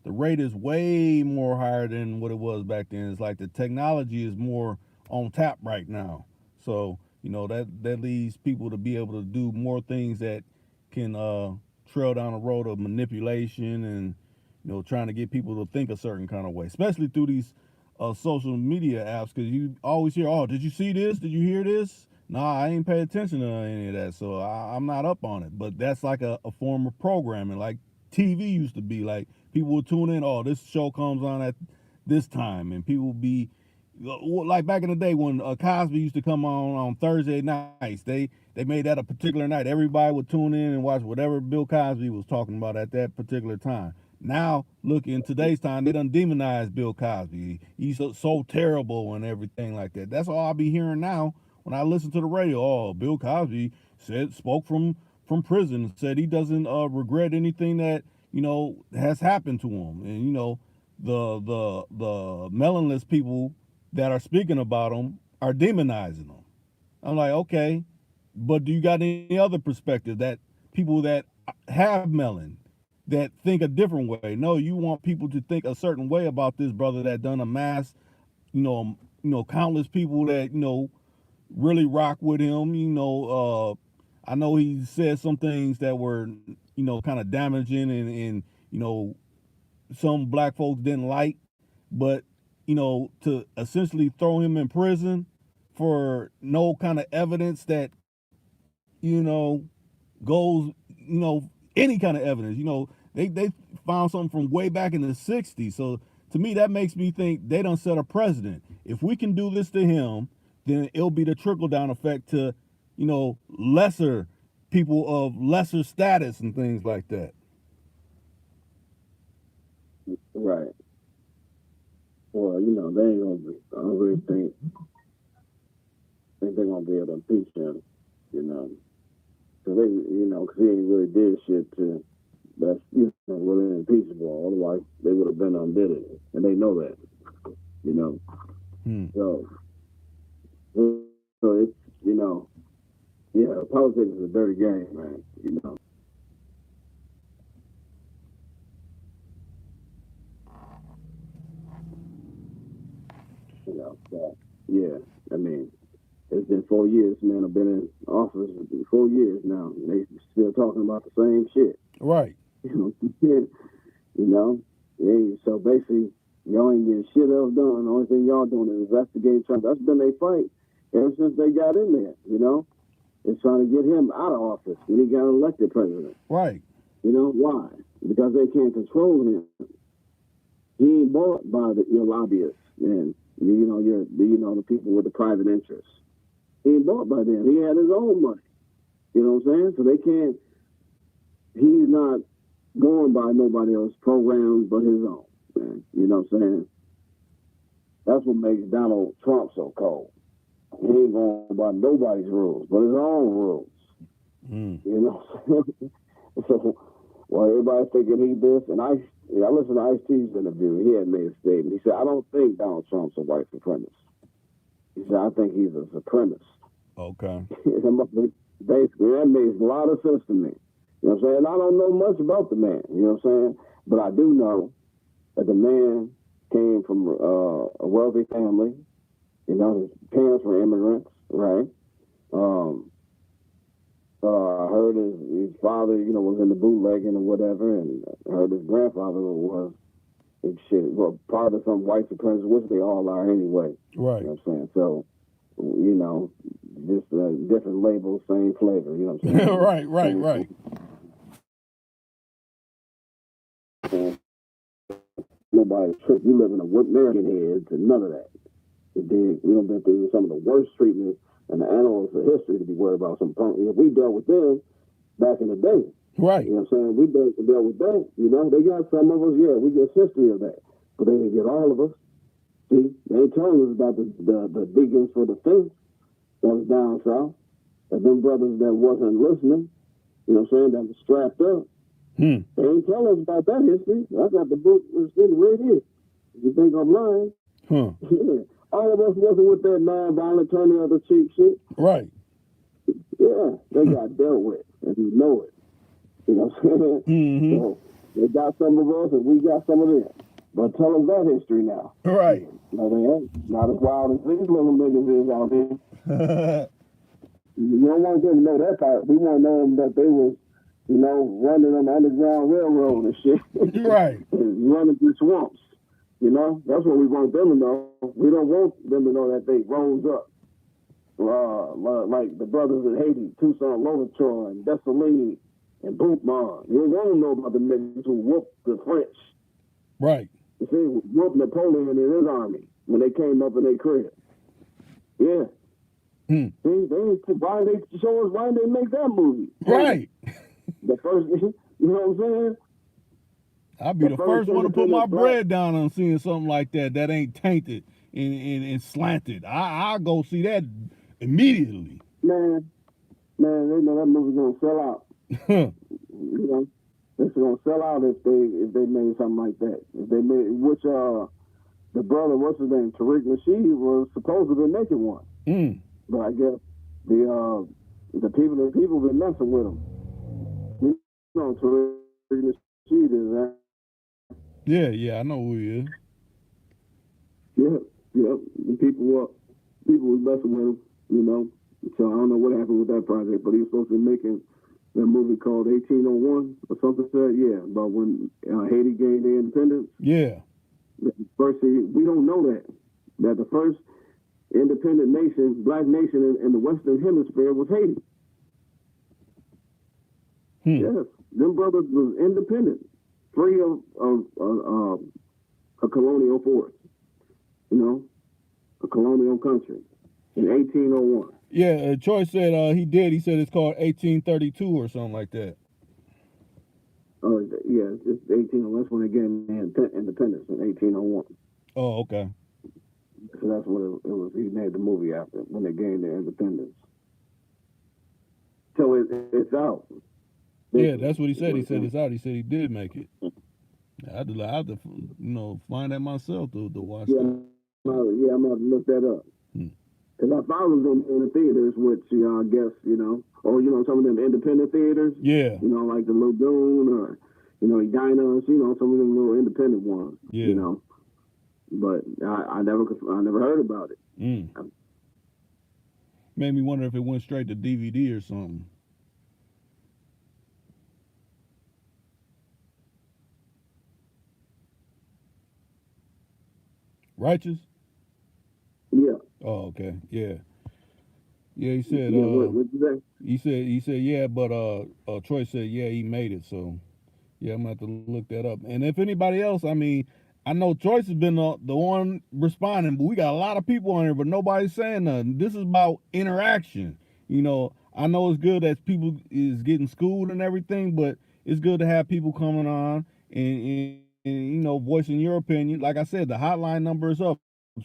The rate is way more higher than what it was back then. It's like the technology is more on tap right now. So, you know, that leads people to be able to do more things that can trail down the road of manipulation and, you know, trying to get people to think a certain kind of way, especially through these social media apps, because you always hear, oh, did you see this? Did you hear this? Nah, I ain't pay attention to any of that, so I'm not up on it. But that's like a form of programming, like TV used to be. Like people would tune in, oh, this show comes on at this time, and people would be like back in the day when Cosby used to come on Thursday nights. They made that a particular night. Everybody would tune in and watch whatever Bill Cosby was talking about at that particular time. Now, look, in today's time, they done demonized Bill Cosby. He's so terrible and everything like that. That's all I'll be hearing now when I listen to the radio. Oh, Bill Cosby spoke from prison and said he doesn't regret anything that, you know, has happened to him. And, you know, the melonless people that are speaking about him are demonizing them. I'm like, okay, but do you got any other perspective that people that have melon that think a different way? No, you want people to think a certain way about this brother that done amassed, countless people that really rock with him. I know he said some things that were kind of damaging and some black folks didn't like, but to essentially throw him in prison for no kind of evidence that goes any kind of evidence. They found something from way back in the 60s. So to me, that makes me think they done set a precedent. If we can do this to him, then it'll be the trickle down effect to lesser people of lesser status and things like that. Right. Well, they ain't gonna be. I don't really think they're gonna be able to impeach him. So they, because he ain't really did shit that's really impeachable. Otherwise, they would have been undid it, and they know that. So it's politics is a dirty game, man. So, yeah, I mean, it's been 4 years, man. I've been in office for 4 years now, and they still talking about the same shit. Right. So basically, y'all ain't getting shit else done. The only thing y'all doing is investigating Trump. That's been their fight ever since they got in there. It's trying to get him out of office when he got elected president. Right. Why? Because they can't control him. He ain't bought by your lobbyists, man. The people with the private interests. He ain't bought by them. He had his own money. You know what I'm saying? So they can't. He's not going by nobody else's programs but his own, man. You know what I'm saying? That's what makes Donald Trump so cold. He ain't going by nobody's rules but his own rules. So while everybody's thinking he this, and I listened to Ice-T's interview. He had made a statement. He said, I don't think Donald Trump's a white supremacist. He said, I think he's a supremacist. Okay. Basically, that makes a lot of sense to me. You know what I'm saying? I don't know much about the man, you know what I'm saying? But I do know that the man came from a wealthy family. His parents were immigrants, right? I heard his father, was in the bootlegging or whatever, and I heard his grandfather was part of some white supremacists, which they all are anyway. Right. You know what I'm saying? So, just different labels, same flavor. You know what I'm saying? right. Nobody trick. You live in a American head to none of that. We don't been through some of the worst treatment in the annals of history to be worried about some punk. If we dealt with them back in the day. Right. You know what I'm saying? We dealt with that. They got some of us, we get history of that. But they didn't get all of us. See, they ain't telling us about the deacons for the faith that was down south. That them brothers that wasn't listening, that was strapped up. They ain't telling us about that history. I got the book sitting right here. If you think I'm lying. Yeah. All of us wasn't with that non-violent turning of the cheek shit. Right. Yeah, they got dealt with, and you know it. You know what I'm saying? So they got some of us, and we got some of them. But tell us that history now. Right. No, they ain't. Not as wild as these little niggas is out here. You don't want them to know that part. We want to know them that they was, running on the Underground Railroad and shit. Right. And running through swamps. That's what we want them to know. We don't want them to know that they rose up. Like the brothers in Haiti, Toussaint Louverture and Dessalines and Boutmont. You don't want to know about the niggas who whooped the French. Right. You see, whooped Napoleon and his army when they came up in their crib. Yeah. See, why they show us why they make that movie? Right. The first, you know what I'm saying? I'll be the first one to put my bread down on seeing something like that ain't tainted and slanted. I'll go see that immediately. Man, they know that movie's gonna sell out. It's gonna sell out if they made something like that. If they made the brother, what's his name, Tariq Nasheed was supposed to be making one. But I guess the people been messing with him. You know, Tariq Nasheed is that. Yeah, I know who he is. Yeah. The people was messing with him, you know. So I don't know what happened with that project, but he was supposed to be making that movie called 1801 or something. Yeah, about when Haiti gained their independence. Yeah. First, we don't know that the first independent nation, black nation in the Western Hemisphere was Haiti. Yes, them brothers was independent, free of a colonial force. You know, a colonial country in 1801. Yeah, Troy said he did. He said it's called 1832 or something like that. Oh, yeah, it's 1801. That's when they gained independence in 1801. Oh, okay. So that's what it was. He made the movie after when they gained their independence. So it's out. Yeah, that's what he said. He said it's out. He said he did make it. I have to find that myself to watch that. I'm going to look that up. Because I thought it was in the theaters, which, I guess, or, some of them independent theaters. Yeah. Like the Lagoon or, Edina's, some of them little independent ones. Yeah. But I never heard about it. Made me wonder if it went straight to DVD or something. Rychus? Yeah. Oh, okay. Yeah. Yeah, he said. Yeah, what'd you say? He said, yeah, but Troy said, yeah, he made it. So, yeah, I'm gonna have to look that up. And if anybody else, I mean, I know Choice has been the one responding, but we got a lot of people on here, but nobody's saying nothing. This is about interaction. I know it's good that people is getting schooled and everything, but it's good to have people coming on and voicing your opinion. Like I said, the hotline number is up.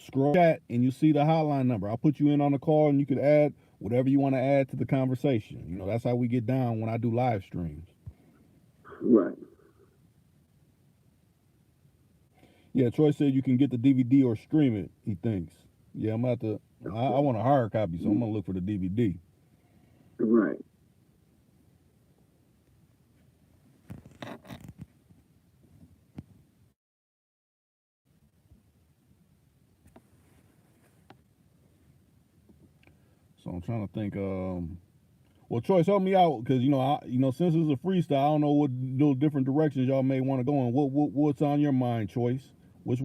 Scroll chat and you see the hotline number. I'll put you in on the call and you can add whatever you want to add to the conversation. That's how we get down when I do live streams. Right. Yeah, Troy said you can get the DVD or stream it, he thinks. Yeah, I'm about to I want a hard copy, so I'm gonna look for the DVD. Right. So I'm trying to think. Well, Troy, help me out because since it's a freestyle, I don't know what little different directions y'all may want to go in. What's on your mind, Choice? What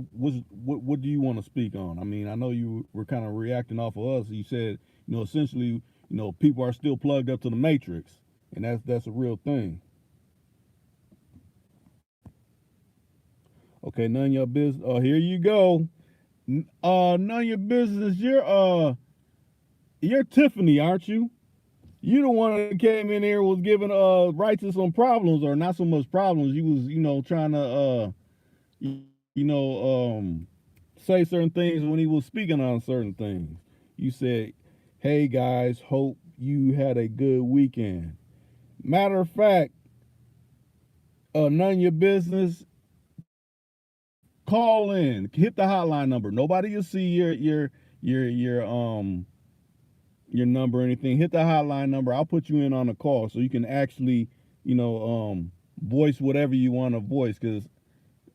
do you want to speak on? I mean, I know you were kind of reacting off of us. You said essentially people are still plugged up to the matrix, and that's a real thing. Okay, none of your business. Oh, here you go. None of your business. You're Tiffany, aren't you? You the one that came in here was giving Rychus some problems, or not so much problems. You was trying to say certain things when he was speaking on certain things. You said, "Hey guys, hope you had a good weekend." Matter of fact, none of your business. Call in, hit the hotline number. Nobody will see your number or anything. Hit the hotline number. I'll put you in on a call so you can actually, voice whatever you want to voice. Because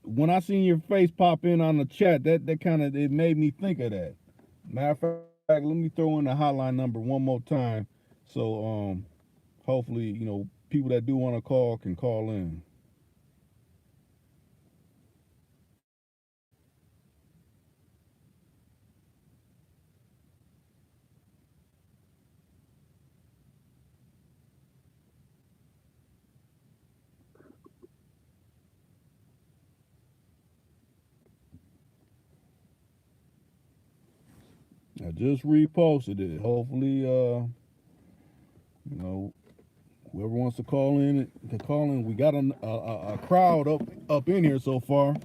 when I seen your face pop in on the chat, that kind of, it made me think of that. Matter of fact, let me throw in the hotline number one more time. So hopefully, people that do want to call can call in. I just reposted it. Hopefully, whoever wants to call in, can call in. We got a crowd up in here so far.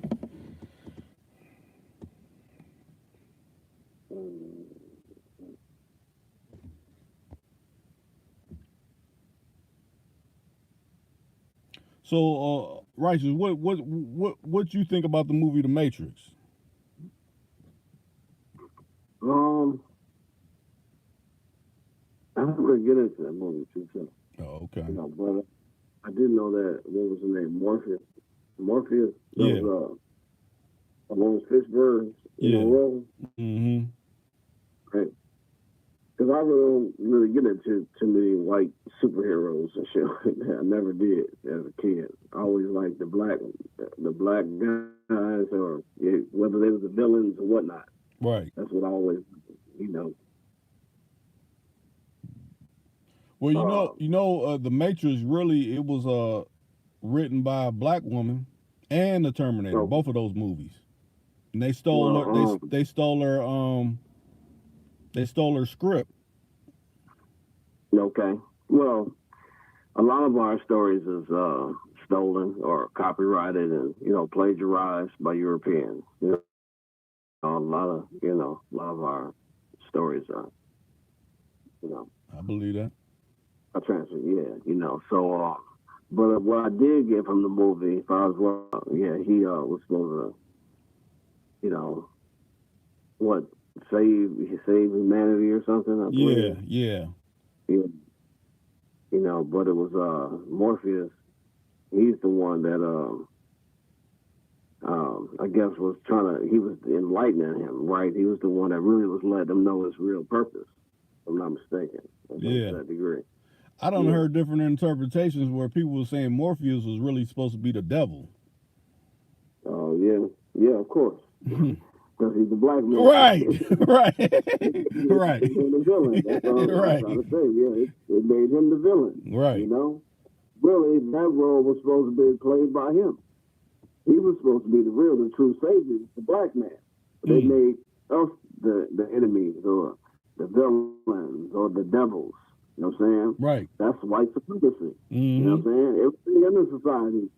So, Rychus, what you think about the movie The Matrix? I didn't really get into that movie too soon. Oh, okay. You know, but I did know that, what was his name? Morpheus. Morpheus? That was one of Fishburne's role. Mm-hmm. Right. Because I really don't really get into too many white superheroes and shit like that. I never did as a kid. I always liked the black guys, or whether they was the villains or whatnot. Right. That's what I always, you know. Well, The Matrix really, it was written by a black woman and the Terminator, both of those movies. And they stole her they stole her script. Okay. Well, a lot of our stories is stolen or copyrighted and, plagiarized by Europeans. A lot of our stories are, I believe that. I transfer, so, but what I did get from the movie, if I was, he was supposed to, save humanity or something, I believe. Yeah. But it was Morpheus. He's the one that I guess he was enlightening him, right? He was the one that really was letting him know his real purpose, if I'm not mistaken. To that degree. I don't heard different interpretations where people were saying Morpheus was really supposed to be the devil. Oh, yeah, of course. Because he's a black man. Right. He's the villain. That's all I'm trying to say. Yeah, it made him the villain. Right. Really, that role was supposed to be played by him. He was supposed to be the true savior, the black man. But they made us the enemies, or the villains, or the devils. You know what I'm saying? Right. That's white supremacy. Mm-hmm. You know what I'm saying? Everything in the society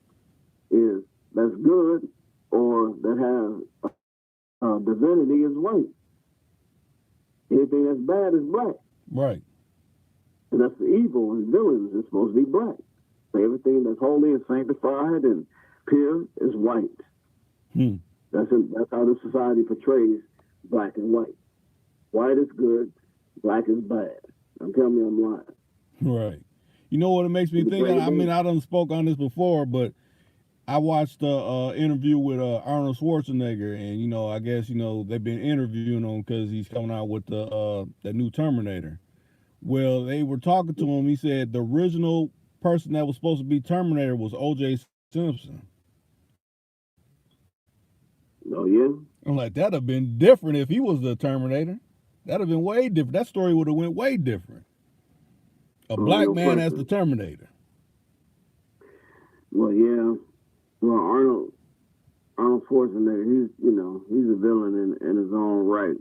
that's good or that has divinity is white. Anything that's bad is black. Right. And that's the evil and villains is supposed to be black. So everything that's holy and sanctified and pure is white. That's how the society portrays black and white. White is good, black is bad. Don't tell me I'm lying. Right. You know what it makes me think of? I mean, I done spoke on this before, but I watched the interview with Arnold Schwarzenegger, and I guess they've been interviewing him because he's coming out with the new Terminator. Well, they were talking to him. He said the original person that was supposed to be Terminator was O.J. Simpson. Oh yeah. I'm like, that'd have been different if he was the Terminator. That'd have been way different. That story would have went way different. A black man as the Terminator. Well, yeah. Well, Arnold Schwarzenegger, he's a villain in his own right.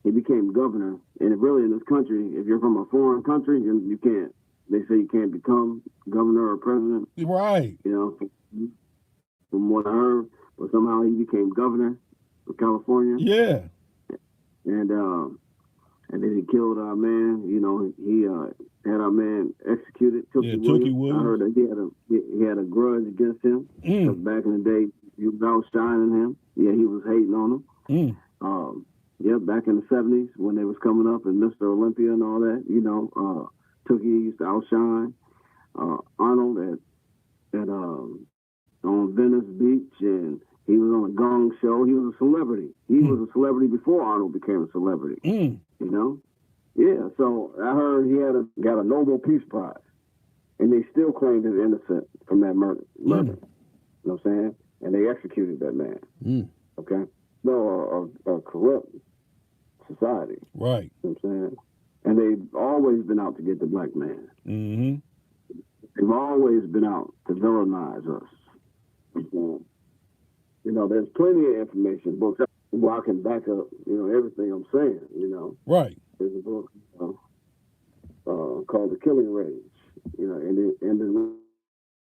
He became governor, and really in this country, if you're from a foreign country, you can't. They say you can't become governor or president. Right. From what I heard, but somehow he became governor of California. Yeah. And then he killed our man. He had our man executed. Tookie Williams. I heard that he had a grudge against him because back in the day, you was outshining him. Yeah, he was hating on him. Back in the 70s when they was coming up and Mr. Olympia and all that, Tookie used to outshine Arnold at on Venice Beach, and he was on a gong show. He was a celebrity. He was a celebrity before Arnold became a celebrity. Yeah, so I heard he got a Nobel Peace Prize, and they still claimed him innocent from that murder. You know what I'm saying? And they executed that man. Okay? No, a corrupt society. Right. You know what I'm saying? And they've always been out to get the black man. They've always been out to villainize us. There's plenty of information, books where I can back up, everything I'm saying, Right. There's a book called The Killing Rage, and the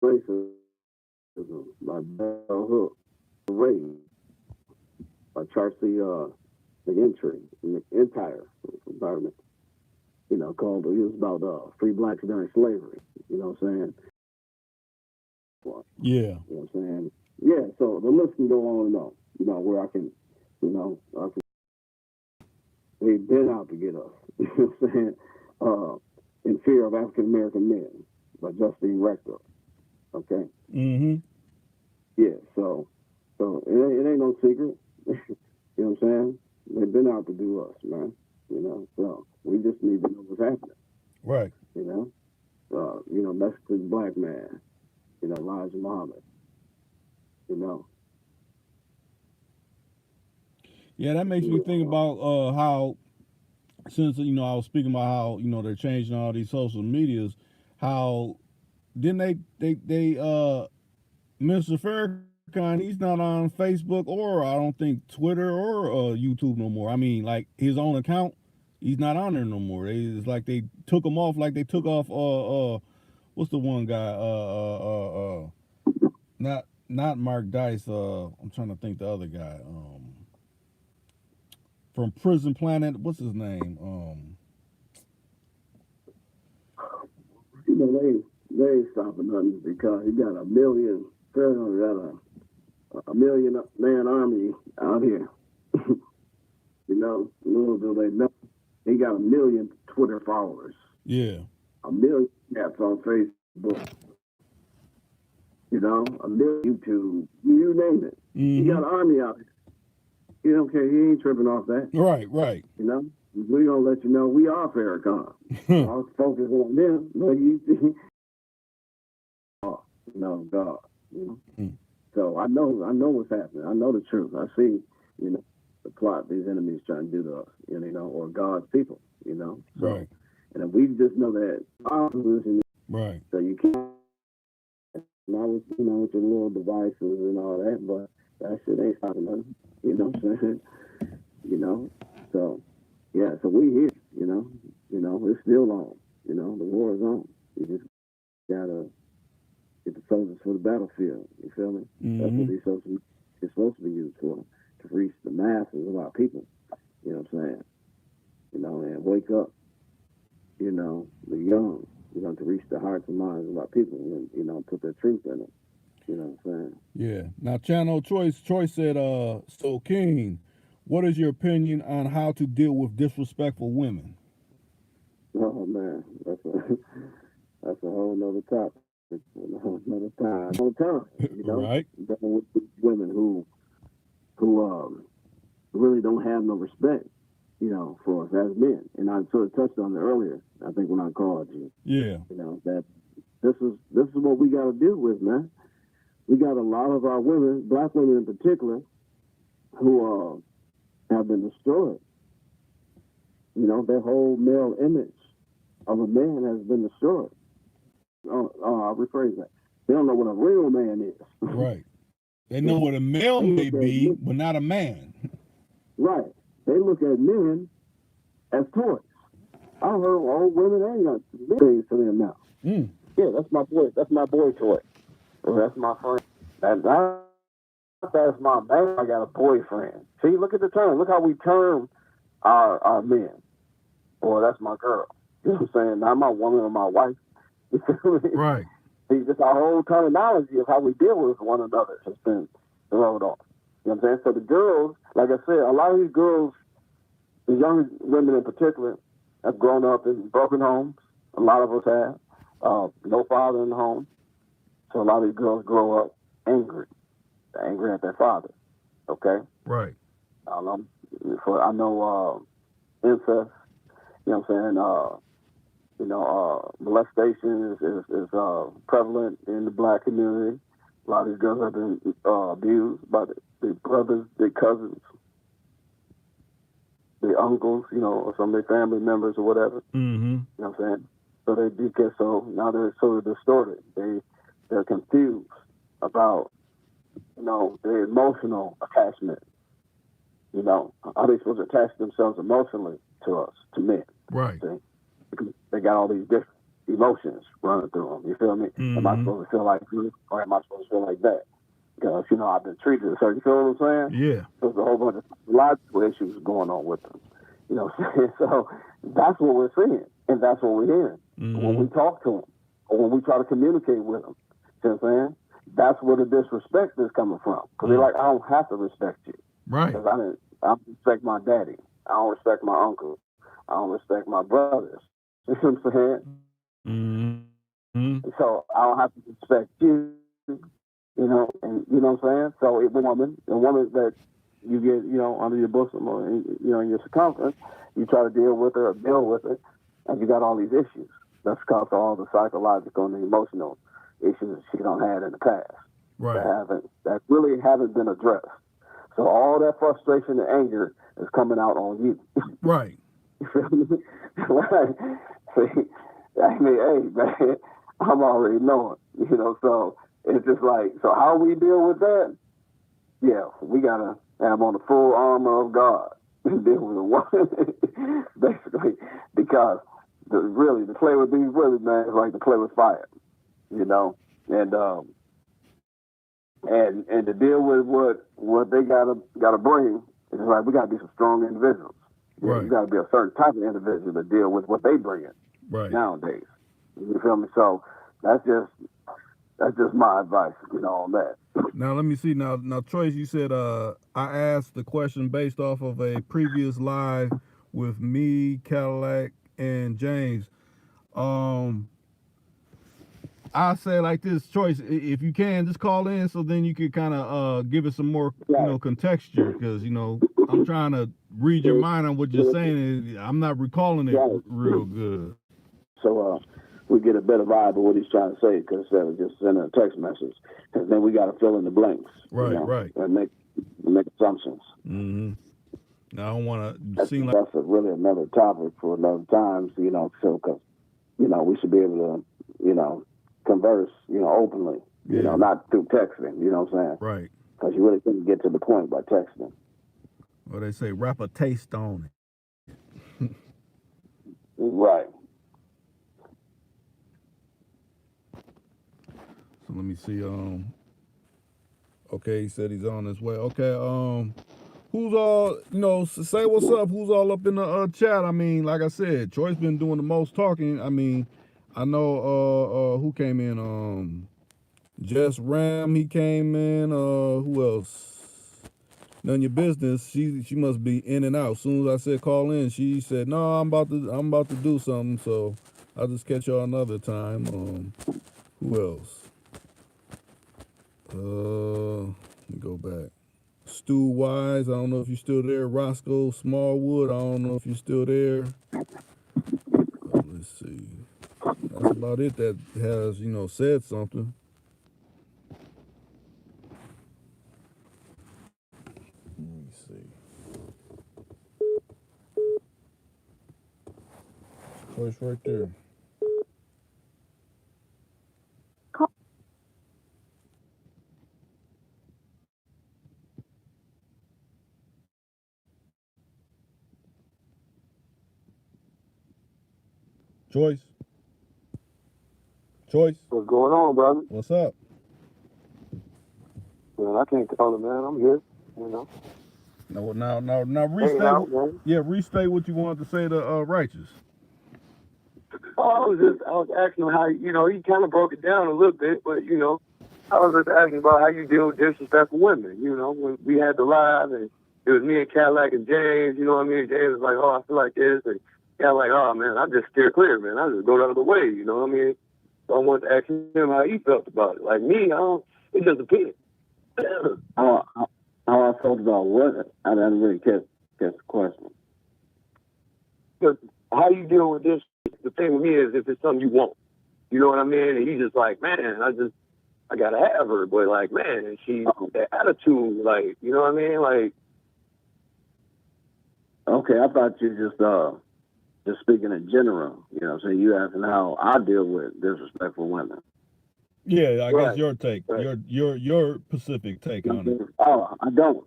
racism by Bell Hook, Rage by Charcy McIntyre, environment, called, it was about free blacks during slavery, you know what I'm saying? Yeah. You know what I'm saying? Yeah, so the list can go on and on, where I can, they've been out to get us. You know what I'm saying? In Fear of African American Men by Justine Rector. Okay. Mm-hmm. Yeah. So it ain't no secret. You know what I'm saying? They've been out to do us, man. You know. So we just need to know what's happening. Right. You know. You know, Mexican black man. You know, Elijah Muhammad. You know. Yeah, that makes me think about how, since I was speaking about how they're changing all these social medias, how didn't they Mr. Farrakhan, he's not on Facebook or I don't think Twitter or YouTube no more. I mean, like his own account, he's not on there no more. It's like they took him off, like they took off what's the one guy not Mark Dice. I'm trying to think the other guy from Prison Planet. What's his name? You know, they ain't stopping nothing because he got a million man army out here. You know, little do they know, he got 1 million Twitter followers. Yeah. 1 million cats on Facebook. You know, 1 million YouTube. You name it. Mm-hmm. He got an army out here. He don't care. He ain't tripping off that. Right. You know, we gonna let you know we are Farrakhan. I'll focus on them, but you see, no God. You know? So I know what's happening. I know the truth. I see, you know, the plot these enemies trying to do to us, you know, or God's people, you know. So, right. And we just know that our position. Right. So you can't. Not with, you know, with your little devices and all that, but that shit ain't stopping nothing. You know what I'm saying? You know. So yeah. So we here. You know. It's still on. You know, the war is on. You just gotta get the soldiers for the battlefield. You feel me? Mm-hmm. That's what these social is supposed to be used for, to reach the masses of our people. You know what I'm saying? You know, and wake up, you know, the young, you know, to reach the hearts and minds of our people and, you know, put their truth in them. You know what I'm saying? Yeah. Now, Channel Choice said, so King, what is your opinion on how to deal with disrespectful women? Oh, man, that's a whole nother topic. Another time, you know? Right. With women who really don't have no respect, you know, for us as men. And I sort of touched on it earlier, I think, when I called you. Yeah. You know, that this is what we got to deal with, man. We got a lot of our women, black women in particular, who have been destroyed. You know, their whole male image of a man has been destroyed. I'll rephrase that. They don't know what a real man is. Right. They know what a male may be, but not a man. Right. They look at men as toys. I heard old women ain't got things to them now. Yeah, that's my boy. That's my boy toy. Or that's my friend. That's my man. I got a boyfriend. See, look at the term. Look how we term our men. Or that's my girl. You know what I'm saying? Not my woman or my wife. You feel me? Right. See, just our whole terminology of how we deal with one another has been thrown off. You know what I'm saying? So the girls, like I said, a lot of these girls, the young women in particular, have grown up in broken homes. A lot of us have. No father in the home. So a lot of these girls grow up angry. They're angry at their father. Okay? Right. I know incest, you know what I'm saying? Molestation is prevalent in the black community. A lot of these girls have been abused by their brothers, their cousins, their uncles, you know, or some of their family members or whatever. Mm-hmm. You know what I'm saying? So they do get now they're sort of distorted. They're confused about, you know, their emotional attachment. You know, are they supposed to attach themselves emotionally to us, to men? Right. See? Because they got all these different emotions running through them. You feel me? Mm-hmm. Am I supposed to feel like this, or am I supposed to feel like that? Because, you know, I've been treated a certain, you feel what I'm saying? Yeah. There's a whole bunch of logical issues going on with them. You know what I'm saying? So that's what we're seeing, and that's what we're hearing. Mm-hmm. When we talk to them, or when we try to communicate with them. You know what I'm saying? That's where the disrespect is coming from. Because they're like, I don't have to respect you. Right. Because I don't respect my daddy. I don't respect my uncle. I don't respect my brothers. You know what I'm saying? Mm-hmm. So I don't have to respect you, you know, and you know what I'm saying? So a woman that you get, you know, under your bosom or, you know, in your circumference, you try to deal with her or deal with it, and you got all these issues. That's because of all the psychological and the emotional issues she don't have in the past. Right. That really haven't been addressed. So all that frustration and anger is coming out on you. Right. Right. See, I mean, hey, man, I'm already knowing, you know, so it's just like, so how we deal with that? Yeah, we got to have on the full armor of God and deal with the one, basically, because to play with these women, man, is like to play with fire, you know, and to deal with what they gotta bring, it's like we gotta be some strong individuals. Right. You gotta be a certain type of individual to deal with what they bring in nowadays. You feel me? So that's just my advice, you know, on that. Now let me see. Now Choice, you said I asked the question based off of a previous live with me, Cadillac, and James. I say like this, Choice, if you can, just call in so then you could kind of give it some more, you know, contexture, because, you know, I'm trying to read your mind on what you're saying, and I'm not recalling it real good. So we get a better vibe of what he's trying to say, because instead of just sending a text message, because then we got to fill in the blanks, right, you know, right, and make assumptions. Mm-hmm. Now I don't want to seem like that's really another topic for another time, you know. So, because you know, we should be able to, you know, converse, you know, openly, you know, not through texting, you know what I'm saying? Right. Because you really couldn't get to the point by texting. Well, they say wrap a taste on it. Right. So let me see. Okay, he said he's on his way. Okay, who's all, you know, say what's up, who's all up in the chat? I mean, like I said, Troy's been doing the most talking. I mean, I know who came in, Jess Ram, he came in, who else? None of your business. She must be in and out. As soon as I said call in, she said, no, I'm about to do something, so I'll just catch y'all another time. Who else? Let me go back. Stu Wise, I don't know if you're still there. Roscoe Smallwood, I don't know if you're still there. Let's see. That's about it that has, you know, said something. Let me see. Choice right there. Choice. What's going on, brother? What's up? Man, I can't call it, man. I'm here, you know. Now restate what you wanted to say to Rychus. Oh, I was asking how, you know, he kind of broke it down a little bit, but, you know, I was just asking about how you deal with disrespectful women. You know, when we had the live and it was me and Cadillac and James, you know what I mean? James was like, oh, I feel like this. And Cadillac, oh, man, I just steer clear, man. I just go the other way, you know what I mean? So I wanted to ask him how he felt about it. Like me, it just depends. How I felt about what? I didn't really catch the question. Because how you deal with this, the thing with me is if it's something you want. You know what I mean? And he's just like, man, I gotta have her, but like, man, she's the attitude, like, you know what I mean? Like, okay, I thought you just speaking in general, you know, so you asking how I deal with disrespectful women. Yeah, I guess your take, your specific take on it. Oh, I don't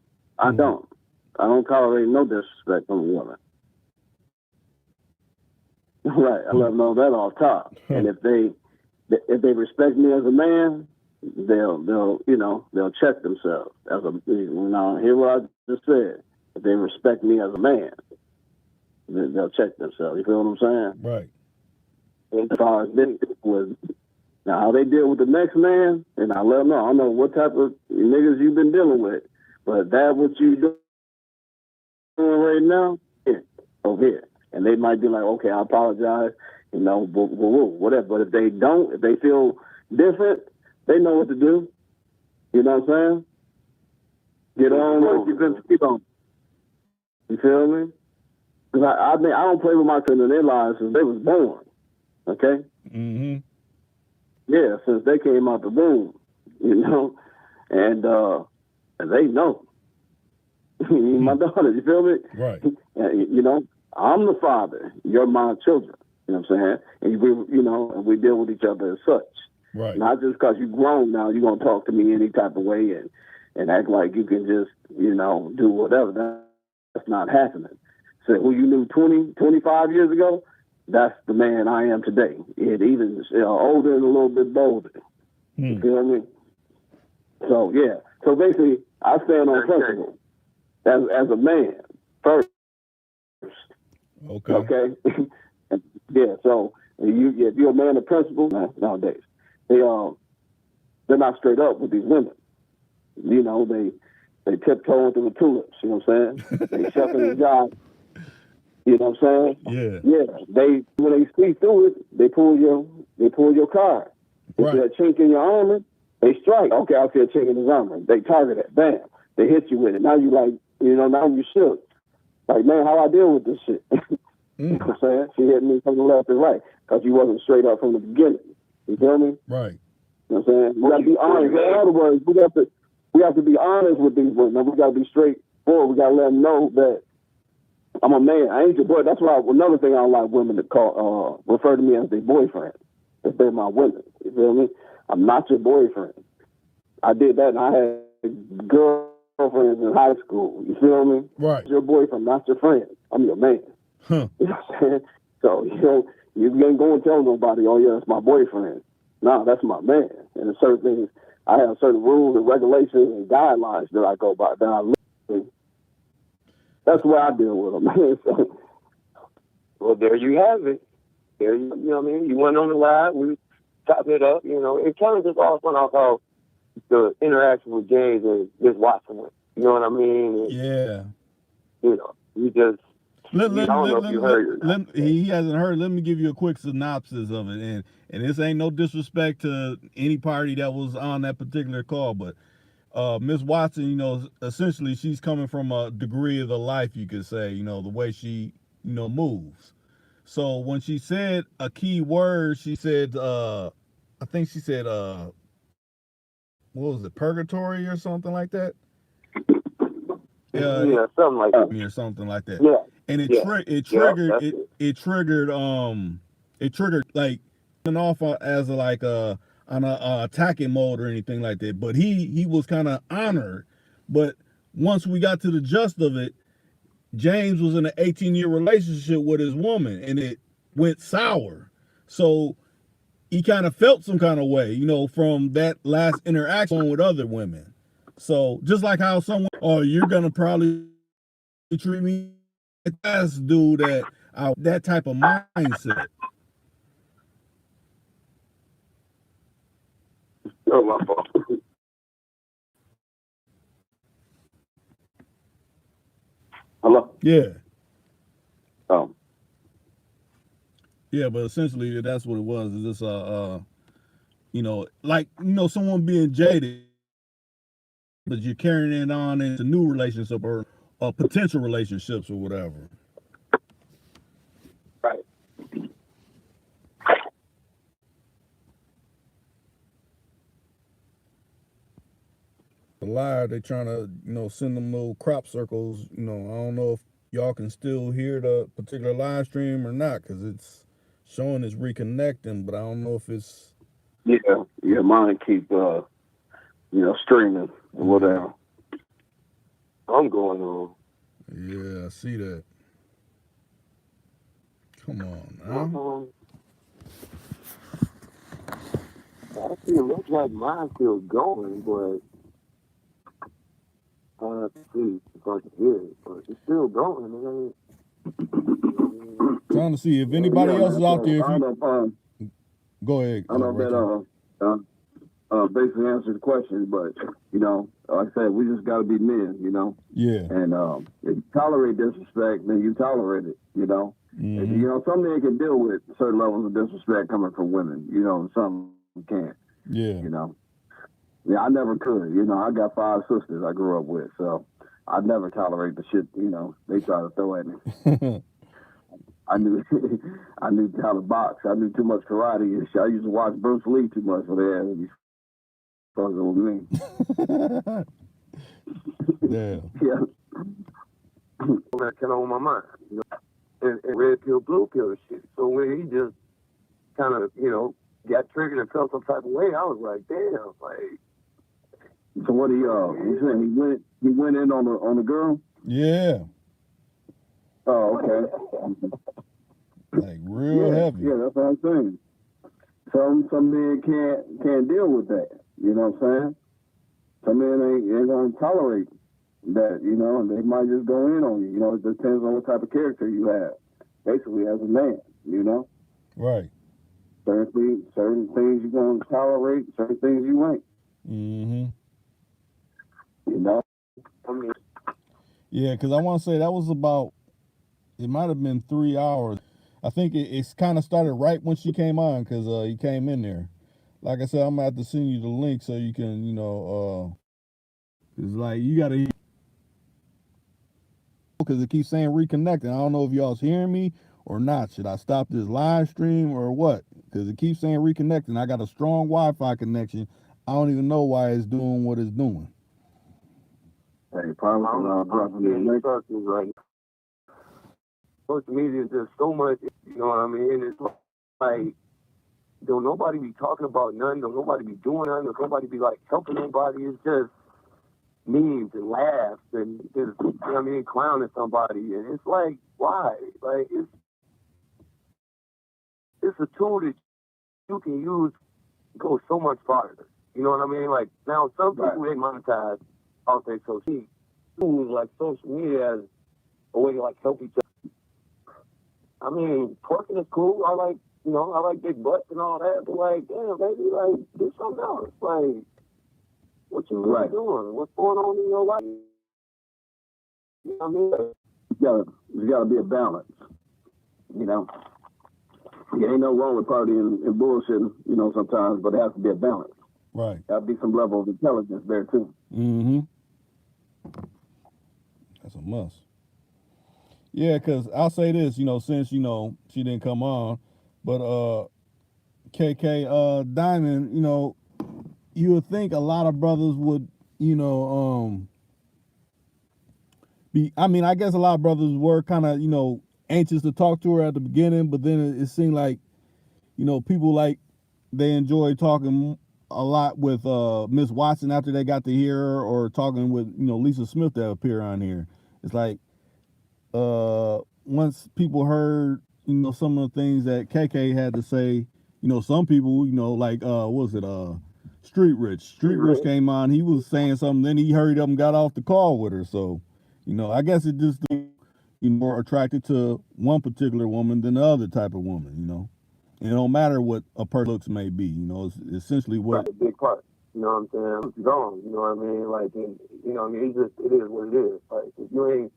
tolerate no disrespect from a woman. Right, I let them know that off top. And if they respect me as a man, they'll check themselves. Now hear what I just said. If they respect me as a man, they'll check themselves. You feel what I'm saying? Right. As far as now how they deal with the next man, and I let them know. I don't know what type of niggas you've been dealing with, but that what you doing right now, over here. And they might be like, okay, I apologize, you know, whatever. But if they don't, if they feel different, they know what to do. You know what I'm saying? Get on what you can keep on. You feel me? Because I don't play with my children in their lives since they was born. Okay? Mm-hmm. Yeah, since they came out the womb, you know? And they know. My daughter, you feel me? Right. You know, I'm the father. You're my children. You know what I'm saying? And we, you know, and we deal with each other as such. Right. Not just because you're grown now, you're going to talk to me any type of way and act like you can just, you know, do whatever. That's not happening. So who you knew 20, 25 years ago, that's the man I am today. It even older and a little bit bolder. You feel me? So, yeah. So basically, I stand on principle as a man first. Okay. Okay? Yeah, so if you're a man of principle nowadays, they're not straight up with these women. You know, they tiptoeing through the tulips, you know what I'm saying? They shucking the job. You know what I'm saying? Yeah. Yeah. When they see through it, they pull your card. If Right. there's a chink in your armor, they strike. Okay, I see a chink in his armor. They target it. Bam. They hit you with it. Now you like, you know, now you shook. Like, man, how I deal with this shit? You know what I'm saying? She hit me from the left and right because you wasn't straight up from the beginning. You feel me? Right. You know what I'm saying? We got to be honest. In other words, we have to be honest with these women. We got to be straightforward. We got to let them know that I'm a man. I ain't your boy. That's why another thing I don't like women to call, refer to me as their boyfriend. If they're my women. You feel me? I'm not your boyfriend. I did that and I had girlfriends in high school. You feel me? Right. Your boyfriend, not your friend. I'm your man. Huh. You know what I'm saying? So, you know, you ain't going to tell nobody, oh, yeah, that's my boyfriend. No, that's my man. And there's certain things, I have certain rules and regulations and guidelines that I go by, that I live in. That's the way I deal with them, man. So, well, there you have it. There you know what I mean? You went on the live, we chopped it up, you know. It kind of just all went off how the interaction with James and just watching it. You know what I mean? And, yeah. You know, you just, I don't know if you heard it or not. He hasn't heard. Let me give you a quick synopsis of it. And this ain't no disrespect to any party that was on that particular call, but Miss Watson, you know, essentially she's coming from a degree of the life, you could say, you know, the way she, you know, moves. So when she said a key word, she said, I think she said, what was it, purgatory or something like that? Yeah, something like that. Or something like that. Yeah. And it triggered like went off as like on a attacking mode or anything like that. But he was kind of honored. But once we got to the gist of it, James was in an 18-year relationship with his woman and it went sour. So he kind of felt some kind of way, you know, from that last interaction with other women. So just like how someone, oh, you're gonna probably treat me like that's dude that type of mindset. Oh, my fault. hello? Yeah. Oh. Yeah, but essentially that's what it was. Is this you know, like, you know, someone being jaded, but you're carrying it on into new relationship or potential relationships or whatever. Right. The live, they trying to, you know, send them little crop circles. You know, I don't know if y'all can still hear the particular live stream or not, because it's showing it's reconnecting, but I don't know if it's. Yeah, mine keep, you know, streaming or whatever. I'm going on. Yeah, I see that. Come on now. Actually, it looks like mine's still going, but I have to see if I can hear it. But it's still going. Trying to see if anybody else is out there. Go ahead. I don't know if that basically answers the question, but, you know, like I said, we just got to be men, you know? Yeah. And if you tolerate disrespect, then you tolerate it, you know? You know, some men can deal with certain levels of disrespect coming from women, you know, and some can't. Yeah. You know. Yeah, I never could. You know, I got 5 sisters I grew up with, so I'd never tolerate the shit, you know, they try to throw at me. I knew how to box. I knew too much karate and shit. I used to watch Bruce Lee too much for that. And fucking with me. Damn. Yeah. That kind of on my mind, you know, and red pill, blue pill and shit. So when he just kind of, you know, got triggered and felt some type of way, I was like, damn, like. So what he said he went in on the girl? Yeah. Oh, okay. Like real heavy. Yeah, that's what I'm saying. Some men can't deal with that. You know what I'm saying? Some men ain't gonna tolerate that, you know, and they might just go in on you. You know, it depends on what type of character you have. Basically as a man, you know? Right. Certain things you're gonna tolerate, certain things you ain't. Mm-hmm. You know? I mean, yeah, because I want to say that was about, it might have been 3 hours. I think it's kind of started right when she came on, because you came in there. Like I said, I'm going to have to send you the link so you can, you know, it's like you got to, because it keeps saying reconnecting. I don't know if y'all's hearing me or not. Should I stop this live stream or what? Because it keeps saying reconnecting. I got a strong Wi-Fi connection. I don't even know why it's doing what it's doing. Hey, probably I'm getting right now. Social media is just so much, you know what I mean? It's like, don't nobody be talking about nothing, don't nobody be doing nothing, don't nobody be like helping nobody. It's just memes and laughs and just, you know what I mean, clowning somebody. And it's like, why? Like, it's a tool that you can use to go so much farther. You know what I mean? Like, now some people, they monetize off their social media. Use like social media as a way to like help each other. I mean, twerking is cool. I like, you know, I like big butts and all that, but like, damn, baby, like, do something else. Like, what you really doing? What's going on in your life? You know what I mean? There's got to be a balance, you know. There ain't no wrong with partying and bullshitting, you know, sometimes, but there has to be a balance. Right. There has to be some level of intelligence there, too. Mm-hmm. That's a must. Yeah, because I'll say this, you know, since, you know, she didn't come on, but KK Diamond, you know, you would think a lot of brothers would, you know, I guess a lot of brothers were kind of, you know, anxious to talk to her at the beginning, but then it seemed like, you know, people like, they enjoy talking a lot with Miss Watson after they got to hear her, or talking with, you know, Lisa Smith that appear on here. It's like, once people heard, you know, some of the things that KK had to say, you know, some people, you know, like, what was it, Street Rich came on, he was saying something, then he hurried up and got off the call with her. So, you know, I guess it just, you're more attracted to one particular woman than the other type of woman, you know. And it don't matter what a person looks may be, you know, it's essentially what. That's a big part. You know what I'm saying? It's gone. You know what I mean? Like, and, you know what I mean? It is what it is. Like, if you ain't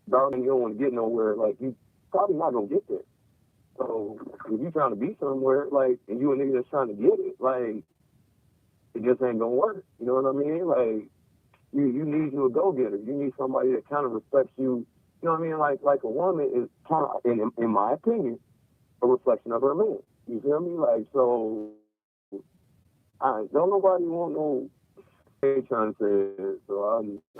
about and you don't want to get nowhere, like, you probably not going to get there. So, if you're trying to be somewhere, like, and you a nigga that's trying to get it, like, it just ain't going to work. You know what I mean? Like, you need you a go-getter. You need somebody that kind of respects you. You know what I mean? Like a woman is kind of, in my opinion, a reflection of her man. You feel me? Like, so, don't nobody want no, I ain't trying to say it, so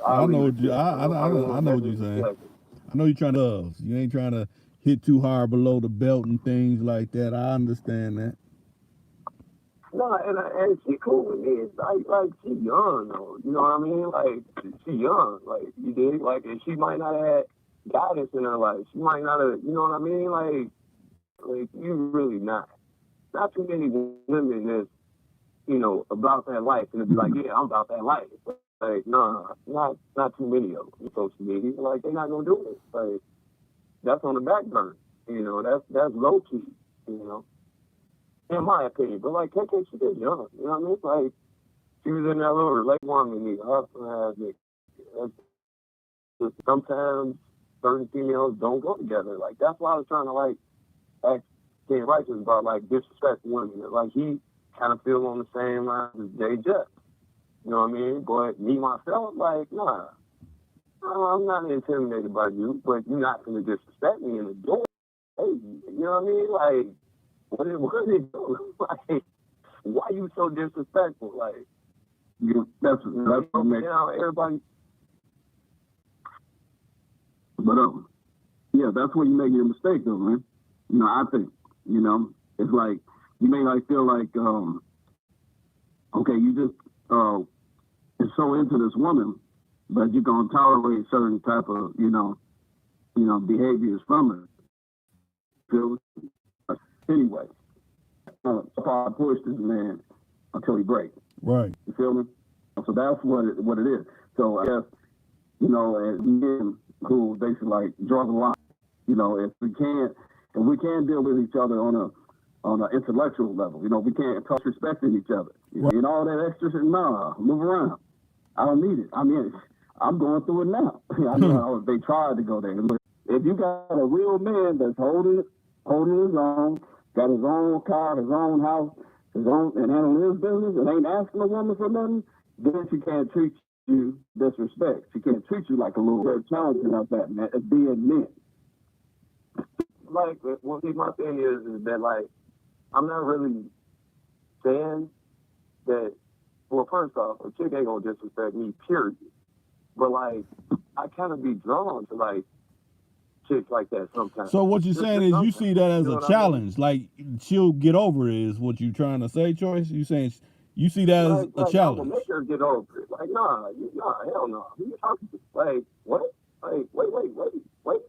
I know what you're saying. I know you're trying to love. You ain't trying to hit too hard below the belt and things like that. I understand that. No, and she cool with me. It's like she young though. You know what I mean? Like she young. Like you dig? Like, and she might not have had guidance in her life. She might not have. You know what I mean? Like you really not. Not too many women that's, you know, about that life and be like, yeah, I'm about that life. Like, nah, not too many of them on social media. Like, they're not gonna do it. Like, that's on the back burner. You know, that's low key. You know, in my opinion. But like, KK, she is young. You know what I mean? Like, she was in that little late woman nigga, hustling ass nigga. Sometimes certain females don't go together. Like, that's why I was trying to, like, ask King Rychus about, like, disrespect women. Like, he kind of feels on the same lines as Jay Just. You know what I mean? But me, myself, like, nah. I'm not intimidated by you, but you're not going to disrespect me in the door. Hey, you know what I mean? Like, what did it do? Like, why you so disrespectful? Like, that's what makes, everybody. But yeah, that's where you make your mistake, though, man. You know, I think, you know, it's like you may like feel like, okay, you just is so into this woman, but you're gonna tolerate certain type of, you know, behaviors from her. Feel anyway. So I push this man until he breaks. Right. You feel me? So that's what it is. So I guess, you know, as men who they should like draw the line. You know, if we can't deal with each other on an intellectual level, you know, we can't talk respecting each other. You know, all that extra shit, nah, move around. I don't need it. I mean, I'm going through it now. I know they tried to go there. But if you got a real man that's holding his own, got his own car, his own house, his own, and handling his business, and ain't asking a woman for nothing, then she can't treat you disrespect. She can't treat you like a little bit challenging of that, man. It's being men. Like, well, see, my thing is that, like, I'm not really saying that, well, first off, a chick ain't gonna disrespect me, period. But, like, I kind of be drawn to, like, chicks like that sometimes. So what you're saying is you see that as a challenge. I mean? Like, she'll get over it is what you're trying to say, Choice? You saying you see that as a challenge. I will make her get over it. Like, nah, hell no. Who you talking to? Like, what? Like, wait.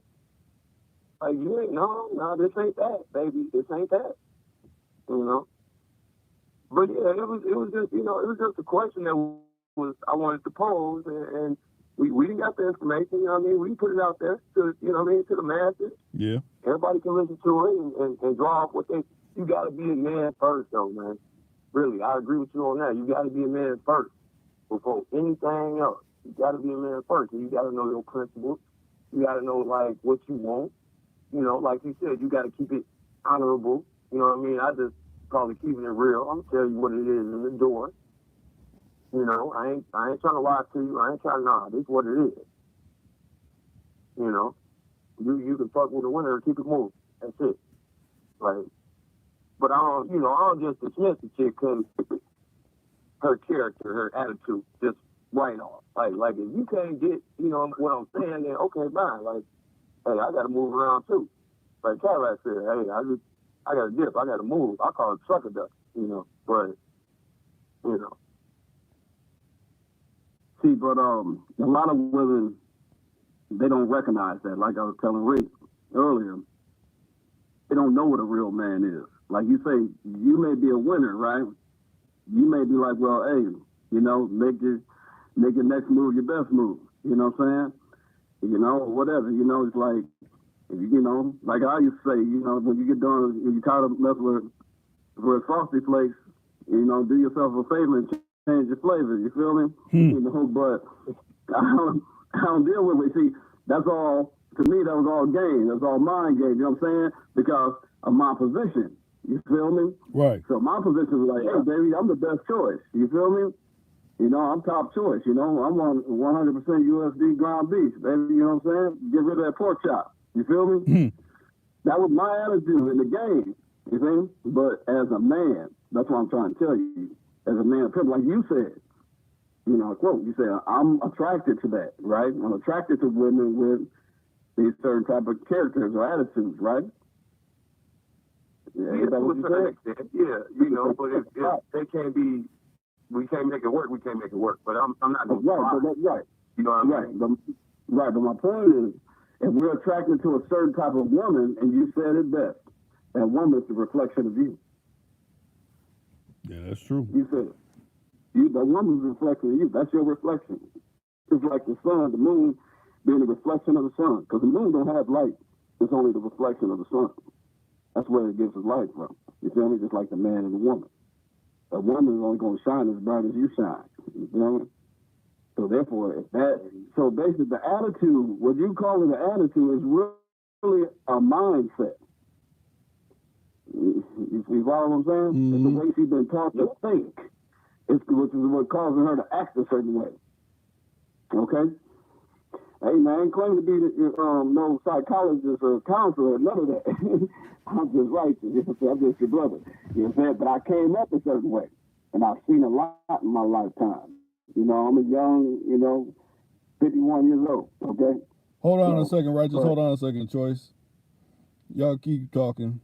Like, you ain't, no, this ain't that, baby. This ain't that. You know? But yeah, it was just, you know, it was just a question that I wanted to pose, and we didn't got the information, you know what I mean? We can put it out there to, you know what I mean, to the masses. Yeah. Everybody can listen to it and draw off what you got to be a man first, though, man. Really, I agree with you on that. You got to be a man first before anything else. You got to be a man first. You got to know your principles. You got to know, like, what you want. You know, like you said, you got to keep it honorable. You know what I mean? I just probably keeping it real. I'm tell you what it is in the door. You know, I ain't trying to lie to you. I ain't trying to, this is what it is. You know, you can fuck with the winner and keep it moving. That's it. Like, but I don't just dismiss the chick because her character, her attitude, just right off. Like if you can't get, you know what I'm saying, then okay, fine. Like, hey, I got to move around too. Like Cadillac said, hey, I got to dip. I got to move. I call it trucker duck, you know. But, you know. See, but a lot of women, they don't recognize that. Like I was telling Rick earlier, they don't know what a real man is. Like you say, you may be a winner, right? You may be like, well, hey, you know, make your next move your best move. You know what I'm saying? You know, or whatever. You know, it's like, you know, like I used to say, you know, when you get done, when you're tired of messing with Frosty Flakes, you know, do yourself a favor and change your flavor. You feel me? You know, but I don't deal with it. See, that's all, to me, that was all game. That's all mind game. You know what I'm saying? Because of my position. You feel me? Right. So my position was like, hey, baby, I'm the best choice. You feel me? You know, I'm top choice. You know, I'm on 100% USD ground beef, baby. You know what I'm saying? Get rid of that pork chop. You feel me? That was my attitude in the game. You feel me? But as a man, that's what I'm trying to tell you. As a man, like you said, you know, quote, you said, I'm attracted to that, right? I'm attracted to women with these certain type of characters or attitudes, right? Yeah, to a certain extent. Yeah, you know, but if they can't be, we can't make it work, we can't make it work. But I'm not going to right. You know what I mean? But my point is, if we're attracted to a certain type of woman, and you said it best, that woman is a reflection of you. Yeah, that's true. You said it. The woman's a reflection of you. That's your reflection. It's like the sun, the moon being a reflection of the sun. Because the moon don't have light. It's only the reflection of the sun. That's where it gives us light from. You feel me? Just like the man and the woman. A woman is only going to shine as bright as you shine. You feel me? So therefore, if that, so basically the attitude, what you call it an attitude, is really a mindset. You see what I'm saying? Mm-hmm. It's the way she's been taught to think, which is what causing her to act a certain way. Okay? Hey man, I ain't claim to be no psychologist or counselor, none of that. I'm just righteous. I'm just your brother. You know what I'm saying? But I came up a certain way. And I've seen a lot in my lifetime. You know, I'm a young, 51 years old. Okay? Hold on a second, Rychus. Hold on a second, Choice. Y'all keep talking.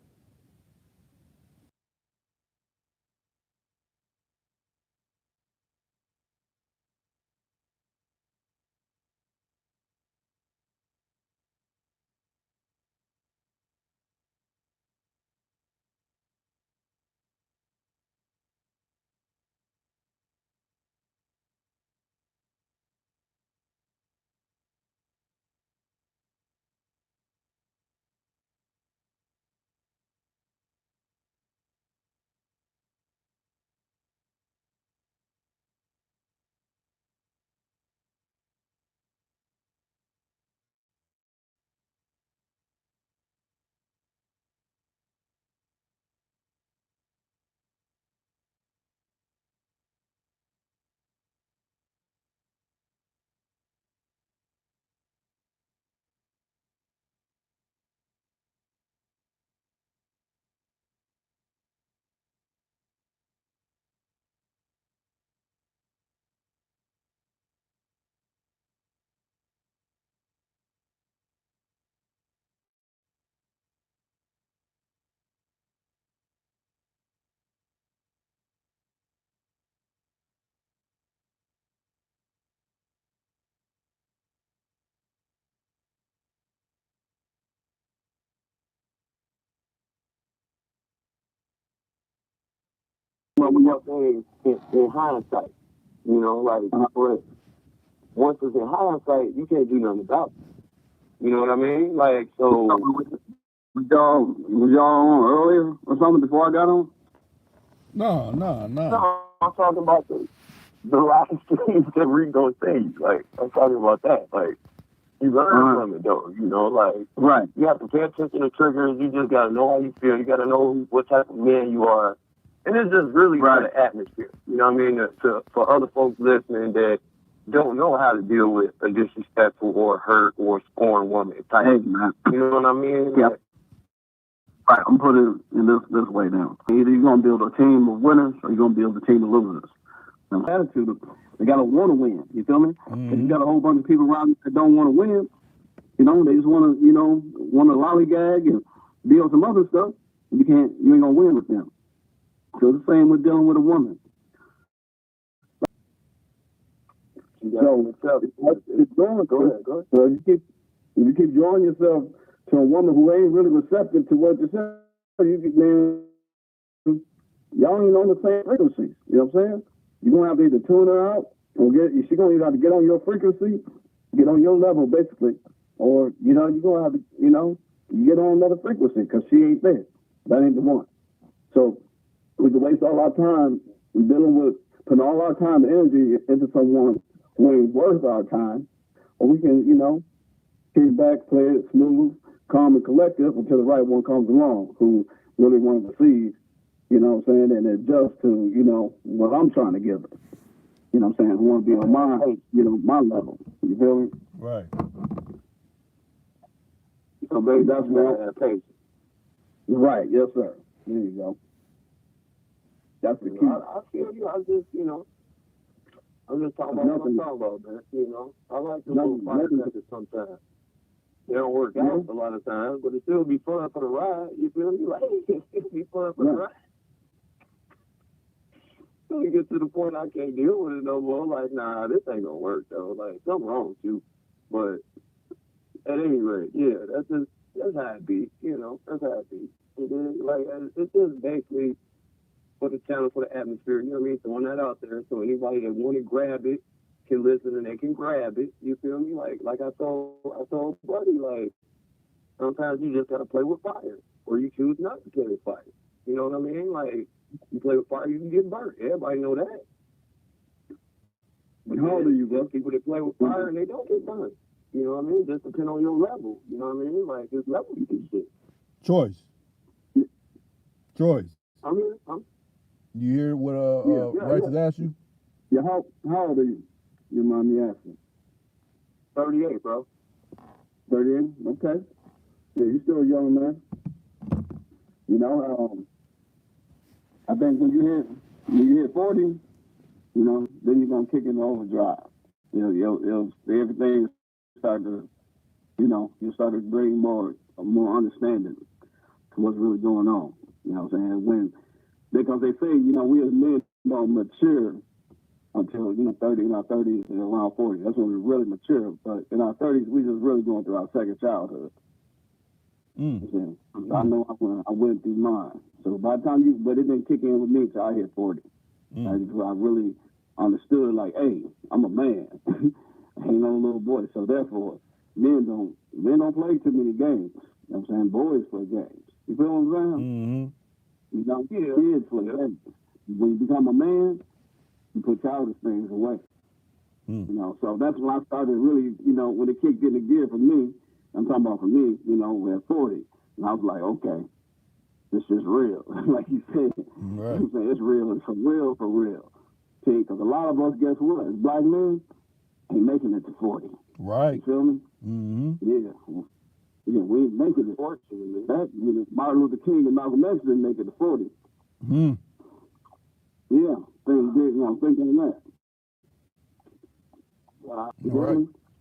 Well, we have things in hindsight, you know, like, but once it's in hindsight, you can't do nothing about it. You know what I mean? Like, so. Was y'all on earlier or something before I got on? No. No, I'm talking about the last things that we gonna say. Like, I'm talking about that. Like, you learn from it, though. You know, like, right. You have to pay attention to triggers. You just gotta know how you feel. You gotta know what type of man you are. And it's just really for the atmosphere. You know what I mean? For other folks listening that don't know how to deal with a disrespectful or hurt or scorned woman type. Hey, man. You know what I mean? Yeah. Right, I'm putting it in this way now. Either you're going to build a team of winners or you're going to build a team of losers. Now, attitude, they got to want to win. You feel me? Mm-hmm. If you got a whole bunch of people around that don't want to win, you know, they just want to, want to lollygag and build some other stuff. You ain't going to win with them. So the same with dealing with a woman. So, go ahead. So if you keep drawing yourself to a woman who ain't really receptive to what you say, y'all ain't on the same frequency. You know what I'm saying? You're going to have to either tune her out, or she's going to either have to get on your frequency, get on your level, basically, or, you're going to have to, get on another frequency because she ain't there. That ain't the one. So we can waste all our time putting all our time and energy into someone who ain't worth our time, or we can, kick back, play it smooth, calm and collective until the right one comes along who really wants to see, you know what I'm saying, and adjust to, what I'm trying to give her. You know what I'm saying? Who want to be on my level. You feel me? Right. So baby, that's what I Right, yes, sir. There you go. That's the key. I feel you. I'm just talking about what I'm talking about, man. I like the little firecrackers sometimes. They don't work out a lot of times, but it still be fun for the ride. You feel me? Like, it still be fun for the ride. So you get to the point I can't deal with it no more. Like, nah, this ain't gonna work though. Like, something wrong with you. But at any rate, yeah, that's how it be. That's how it be. It is like it's just basically for the channel, for the atmosphere. You know what I mean? Throwing that out there so anybody that want to grab it can listen and they can grab it. You feel me? Like I told Buddy, like, sometimes you just gotta play with fire, or you choose not to play with fire. You know what I mean? Like, you play with fire, you can get burnt. Everybody know that. How old are you, bro? People that play with fire and they don't get burned. You know what I mean? Just depend on your level. You know what I mean? Like, this level you can shit. Choice. I'm here. You hear what Rychus asked you? Yeah, how old are you? You mind me asking? 38, bro. 38? Okay. Yeah, you're still a young man. You know, I think when you hit 40, you know, then you're gonna kick in overdrive. You know, everything start to, you know, you start to bring more understanding to what's really going on. You know what I'm saying? Because they say, you know, we as men don't mature until, you know, 30, in our 30s and around 40. That's when we really mature. But in our 30s, we just really going through our second childhood. I know I went through mine. So by the time but it didn't kick in with me until I hit 40. I really understood, like, hey, I'm a man. I ain't no little boy. So therefore, men don't play too many games. You know what I'm saying? Boys play games. You feel what I'm saying? You know, kids play games. When you become a man, you put childish things away. You know, so that's when I started really, you know, when it kicked in the gear for me. I'm talking about for me, you know, at 40. And I was like, okay, this is real. Like you said, right. You saying it's real. It's for real. See, because a lot of us, guess what? As black men, ain't making it to 40. Right. You feel me? Yeah. Yeah, we ain't making it. Fortunately, that, you know, Martin Luther King and Malcolm X didn't make it to 40. Yeah, things did. You know, thinking that.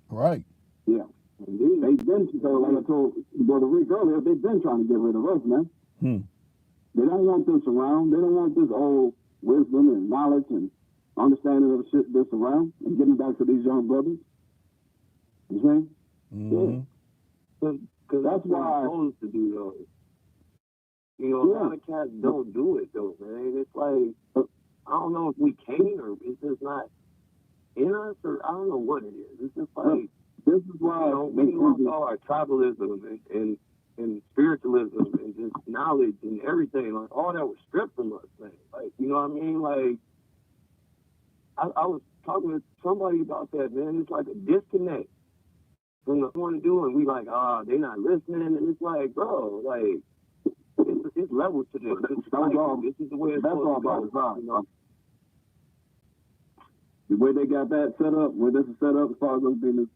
Right. Yeah. They've been, like I told Brother Rick earlier, they've been trying to get rid of us, man. They don't want this around. They don't want this old wisdom and knowledge and understanding of the shit that's around and getting back to these young brothers. You see? Yeah. Because that's why I'm supposed to do those. You know, a lot of cats don't do it, though, man. It's like, I don't know if we can't or it's just not in us, or I don't know what it is. It's just like, this is why, you know, we lost all our tribalism and spiritualism and just knowledge and everything. Like, all that was stripped from us, man. Like, you know what I mean? Like, I was talking to somebody about that, man. It's like a disconnect from what we want to do, and we like, they're not listening. And it's like, bro, like, it's levels to this. This is the way it's supposed to go. You know? The way they got that set up, where this is set up, as far as us being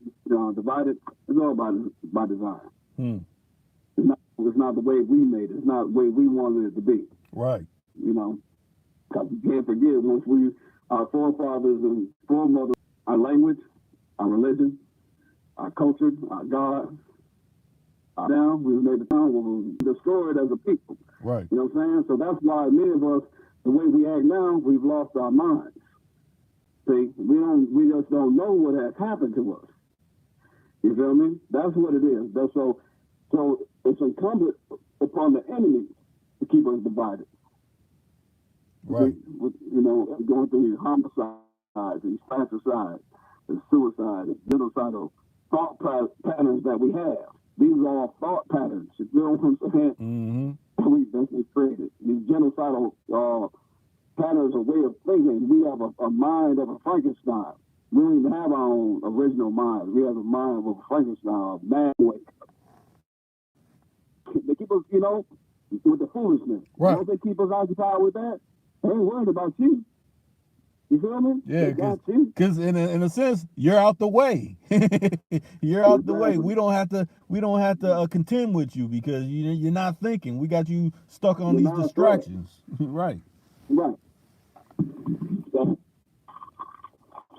divided, it's all by design. It's not the way we made it. It's not the way we wanted it to be. Right. You know, because you can't forget, once our forefathers and foremothers, our language, our religion, our culture, our God, we made the town, we were destroyed as a people. Right. You know what I'm saying? So that's why many of us, the way we act now, we've lost our minds. See, we just don't know what has happened to us. You feel me? That's what it is. So it's incumbent upon the enemy to keep us divided. Right. You know, going through these homicides, these fratricides, the suicide, the genocidal thought patterns that we have. These are all thought patterns. You know what I'm saying? We created these genocidal patterns, a way of thinking. We have a mind of a Frankenstein. We don't even have our own original mind. We have a mind of a Frankenstein, a man. They keep us, you know, with the foolishness. Right. Don't they keep us occupied with that? They ain't worried about you. You feel me? Yeah, because in a sense, you're out the way. You're out the way. We don't have to contend with you because you're not thinking. We got you stuck on these distractions. Right. Right.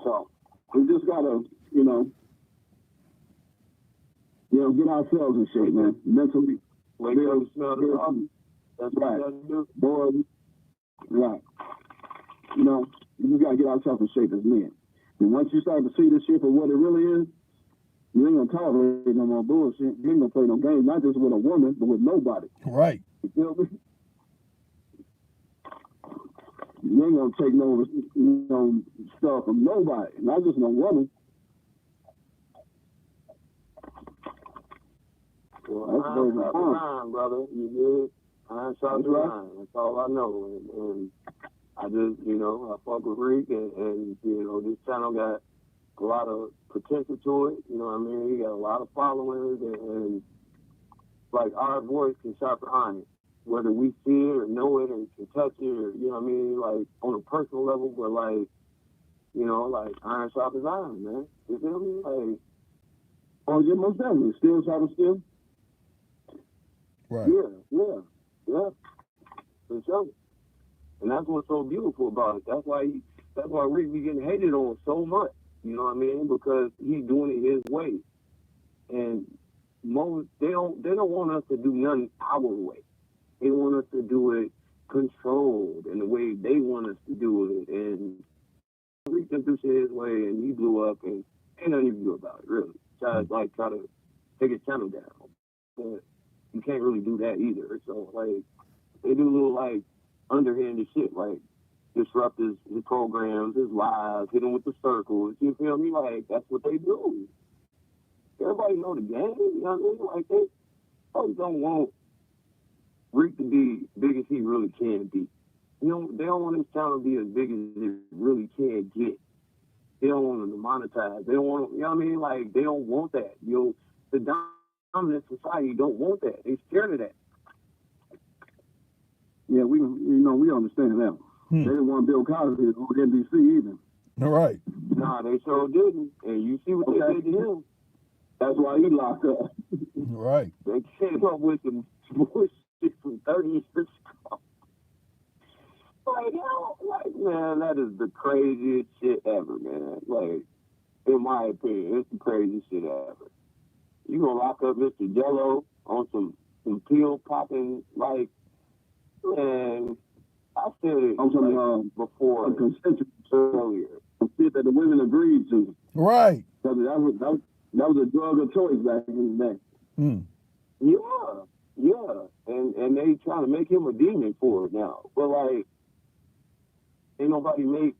So we just gotta, you know, get ourselves in shape, man. Mentally. Wake up and smell the coffee. That's right. Boy, right. You know, we just gotta get ourselves in shape as men. And once you start to see this shit for what it really is, you ain't gonna tolerate no more bullshit. You ain't gonna play no games, not just with a woman, but with nobody. Right. You feel me? You ain't gonna take no stuff from nobody, not just no woman. Well, that's the line, brother. You did. I shot the line. That's all I know. And I just, I fuck with Rick, and this channel got a lot of potential to it. You know what I mean? He got a lot of followers, and like our voice can sharpen iron, whether we see it or know it and can touch it, or you know what I mean, like on a personal level, but like like iron sharpens iron, man. You feel me? Like, oh yeah, most definitely, still sharpens steel. Right. Yeah, for sure. And that's what's so beautiful about it. That's why Rick be getting hated on so much. You know what I mean? Because he's doing it his way, and most they don't want us to do nothing our way. They want us to do it controlled in the way they want us to do it. And Rick can do shit his way, and he blew up, and ain't nothing you can do about it, really. Try to take his channel down, but you can't really do that either. So like they do little like underhanded shit, like disrupt his programs, his lives, hit him with the circles. You feel me? Like that's what they do. Everybody know the game. You know what I mean? Like they folks don't want Rick to be big as he really can be. They don't want his channel to be as big as it really can get. They don't want him to monetize. They don't want, you know what I mean? Like, they don't want that. The dominant society don't want that. They scared of that. Yeah, we understand that. They didn't want Bill Cosby on NBC either. All right. Nah, they sure didn't. And you see what they did to him. That's why he locked up. Right. They came up with some bullshit from 30 years ago. Like, man, that is the craziest shit ever, man. Like, in my opinion, it's the craziest shit ever. You gonna lock up Mr. Jello on some pill popping, like, man, I said it before, earlier. Shit that the women agreed to. Right. That was a drug of choice back in the day. Yeah. And they trying to make him a demon for it now. But like, ain't nobody make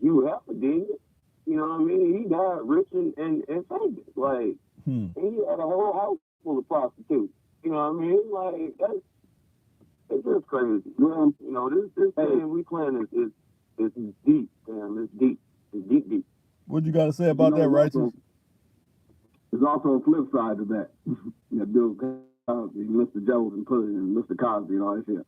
you half a demon. You know what I mean? He died rich and famous. Like, and he had a whole house full of prostitutes. You know what I mean? Like, it's just crazy. Well, this game we playing is deep, damn. It's deep. It's deep. What you got to say about that, Rychus? There's also a flip side to that. Bill Cosby, Mr. Jones, and put it in Mr. Cosby and all that shit.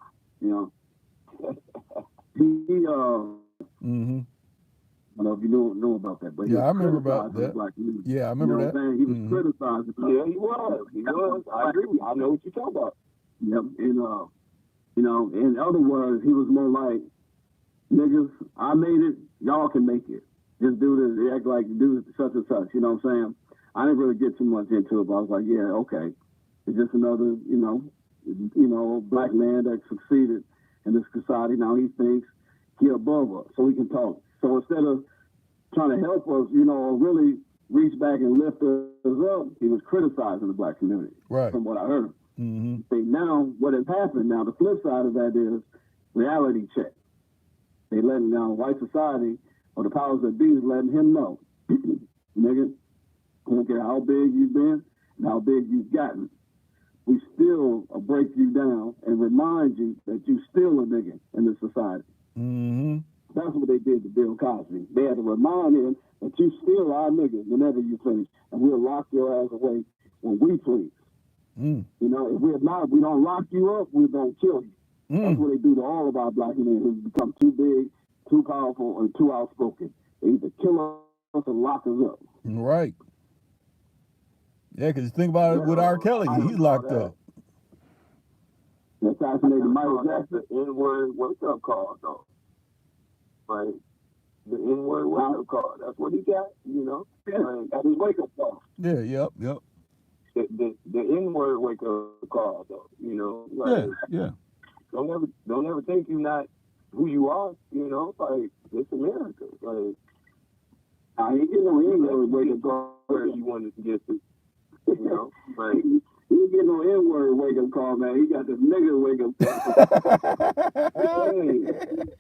I don't know if you know about that, but yeah, I remember about that. Yeah, I remember that. He was criticized. Yeah, he was. I agree with you. I know what you're talking about. Yep, and in other words, he was more like, niggas, I made it, y'all can make it. Just do this, act like you do such and such, you know what I'm saying? I didn't really get too much into it, but I was like, yeah, okay. It's just another, black man that succeeded in this society. Now he thinks he above us, so he can talk. So instead of trying to help us, or really reach back and lift us up, he was criticizing the black community, right, from what I heard. Mm-hmm. Now, what has happened, now the flip side of that is reality check. They letting now white society or the powers that be is letting him know, nigga, I don't care how big you've been and how big you've gotten, we still break you down and remind you that you still a nigga in this society. Mm-hmm. That's what they did to Bill Cosby. They had to remind him that you still our nigga whenever you finish, and we'll lock your ass away when we please. Mm. If we don't lock you up, we're gonna kill you. That's what they do to all of our black men who become too big, too powerful, or too outspoken. They either kill us or lock us up. Right. Yeah, because think about it with R. Kelly, he's locked up. Assassinated Michael Jackson. The N-word wake-up call, though. Like, the N-word wake-up call. That's what he got, Yeah, like, that's his wake-up call. Yeah, yep. The N-word wake-up call, though, Like, yeah. Don't ever think you're not who you are, Like, it's America. Like, I ain't getting no N-word wake-up call where you wanted to get to, Like, he ain't getting no N-word wake-up call, man. He got this nigga wake-up call.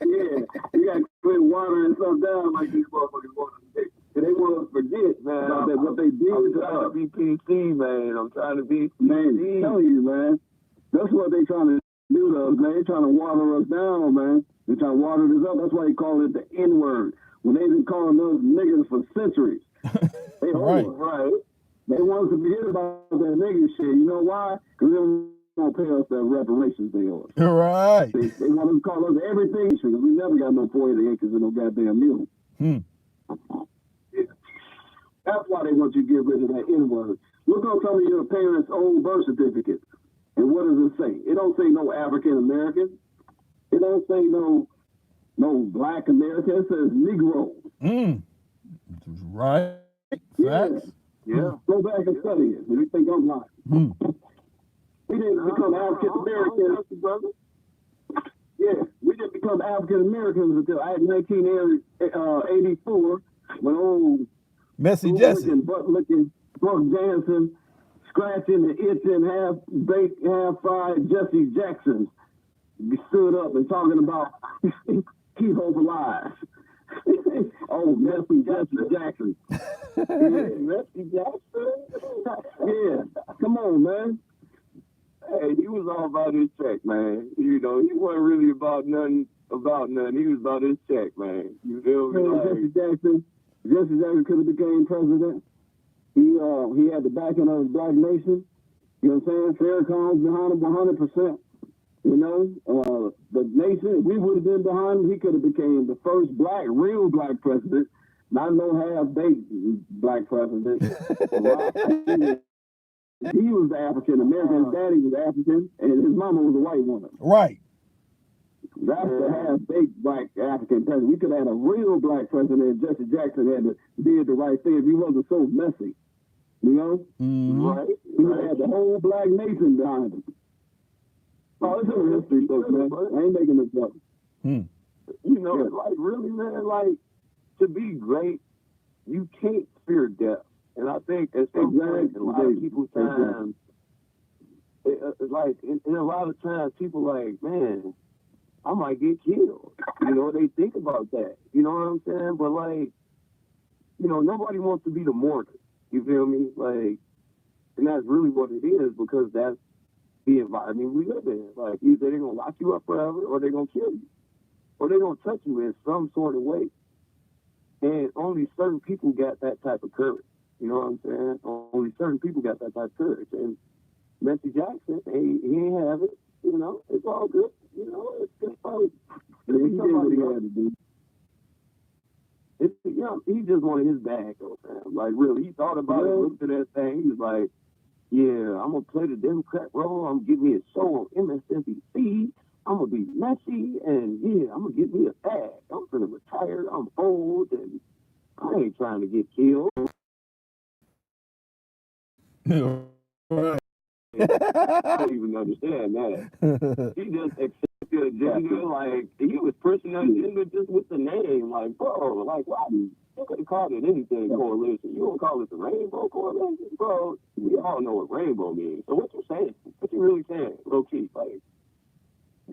Yeah, you got to quit watering stuff down like these motherfuckers want to do. They want us to forget, man, about what they did I'm to trying us. to be PC, man. I'm trying to be PC. Man, tell you, man. That's what they trying to do us, man. They trying to water us down, man. They trying to water this up. That's why they call it the N-word. When they've been calling those niggas for centuries. They right. Right. They want us to forget about that nigga shit. You know why? Because they don't want to pay us that reparations they owe us. Right. They want us to call us everything because we never got no 40 acres and no goddamn mule. Yeah. That's why they want you to get rid of that N-word. Look on some of your parents' old birth certificates. And what does it say? It don't say no African American. It don't say no Black American. It says Negro. Right. Yeah. Facts. Yeah. Go back and study it. You think I'm lying? We didn't become African Americans, brother. Yeah, we didn't become African Americans until 1984 when old Messy Jesse, butt licking, Buck Jansen, scratching the itching, half baked, half fried Jesse Jackson stood up and talking about keep hope alive. Oh, Messy Jesse Jackson. Yeah, Messy Jackson. Yeah, come on, man. Hey, he was all about his check, man. You know, he wasn't really about nothing. He was about his check, man. You feel me? Jesse Jackson could have became president. He had the backing of the black nation. You know what I'm saying? Farrakhan's behind him 100%. You know, the nation, we would have been behind him. He could have became the first real black president, not no half-baked black president. He was African American. His daddy was African, and his mama was a white woman. Right. That's the half-baked black African president. We could have had a real black president if Jesse Jackson had did the right thing. If he wasn't so messy, you know. Right. He would have had the whole black nation behind him. Oh, it's in the history book, man. I ain't making this up. You know, like really, man. Like to be great, you can't fear death. And I think at some point, a lot of people's times, like, in a lot of times, people like, man, I might get killed. You know, they think about that. You know what I'm saying? But, like, you know, nobody wants to be the mourner. You feel me? Like, and that's really what it is because that's the environment we live in. Like, either they're going to lock you up forever or they're going to kill you. Or they're going to touch you in some sort of way. And only certain people got that type of courage. You know what I'm saying? Only certain people got that type of courage. And Messy Jackson, he ain't have it. You know, it's all good. You know, it's just like, he did what he had to do. You know, he just wanted his bag, though, fam. Like, really, he thought about it, looked at that thing. He was like, yeah, I'm going to play the Democrat role. I'm going to get me a show on MSNBC. I'm going to be messy. And, yeah, I'm going to get me a bag. I'm going to retire. I'm old. And I ain't trying to get killed. Right. I don't even understand that. He just accepted the agenda, like he was pushing that agenda just with the name. Like, bro, like why you could have called it anything coalition. You don't call it the Rainbow Coalition, bro. We all know what rainbow means. So what you saying? What you really saying? Low key, like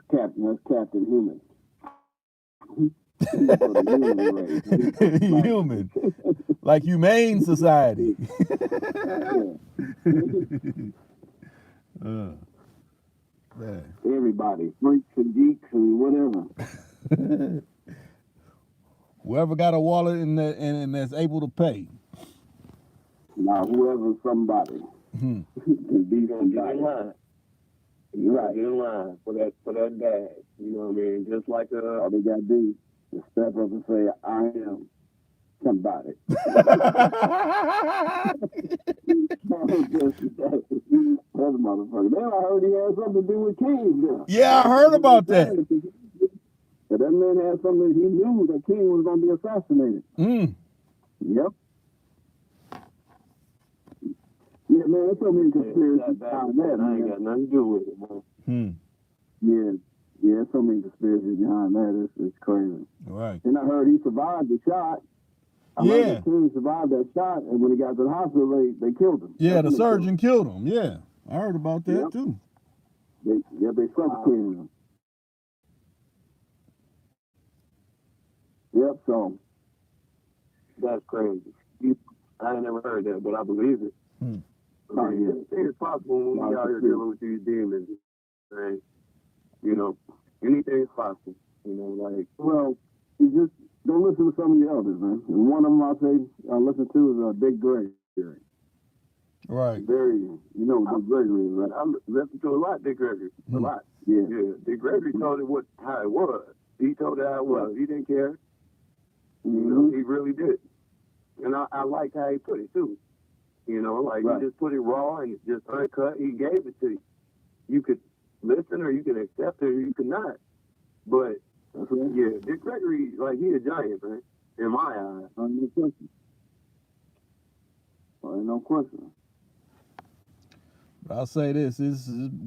that's Captain Human. Human. Like humane society. Everybody, freaks and geeks and whatever. Whoever got a wallet and that's able to pay. Now, whoever's somebody can be somebody. Get in line. You right, get in line for that bag. You know what I mean? Just like all they got to do is step up and say, I am somebody. That's a motherfucker. Then I heard he had something to do with King. Yeah, I heard about that. But that man had something, he knew that King was going to be assassinated. Yep. Yeah, man, there's so many conspiracies behind that. I ain't got nothing to do with it, man. Yeah, there's so many conspiracies behind that. It's crazy. Right. And I heard he survived the shot. I heard that King survived that shot, and when he got to the hospital, they killed him. Yeah, the surgeon killed him. Yeah, I heard about that too. They suffocated him. Yep, so that's crazy. I ain't never heard that, but I believe it. Oh, yeah. It's possible when we out here dealing with these demons, right? You know, anything's possible. You know, like, well, you just don't listen to some of the elders, man. And one of them I say I listen to is Dick Gregory. Right. Very, Dick Gregory, right? I listen to a lot, Dick Gregory. A lot. Yeah. Yeah. Dick Gregory told it how it was. He told it how it was. He didn't care. You know, he really did. And I liked how he put it too. You know, like he just put it raw and just uncut. He gave it to you. You could listen or you could accept it or you could not. But yeah, Dick Gregory, like, he a giant, man, in my eyes. No question. No question. I'll say this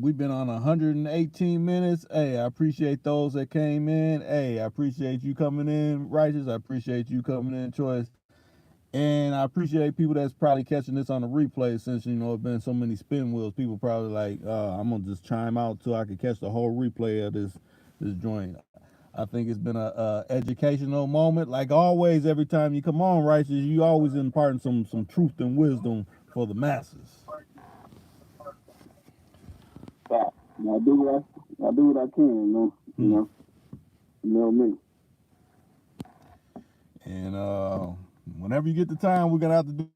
we've been on 118 minutes. Hey, I appreciate those that came in. Hey, I appreciate you coming in, Rychus. I appreciate you coming in, Choice. And I appreciate people that's probably catching this on the replay, since, you know, it's been so many spin wheels. People probably like, I'm going to just chime out till I can catch the whole replay of this joint. I think it's been a educational moment. Like always, every time you come on, Rychus, you always imparting some truth and wisdom for the masses. I do what I can, man. You know me. And whenever you get the time, we're gonna have to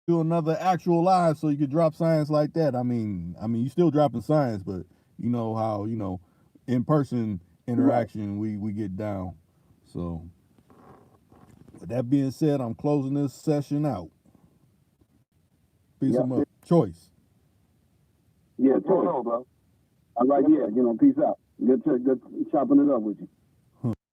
do another actual live so you can drop science like that. I mean, you still dropping science, but you know how, you know, in person interaction we get down. So with that being said, I'm closing this session out. Peace and love. Choice. Yeah, Choice, bro. All right, peace out. Good chopping it up with you.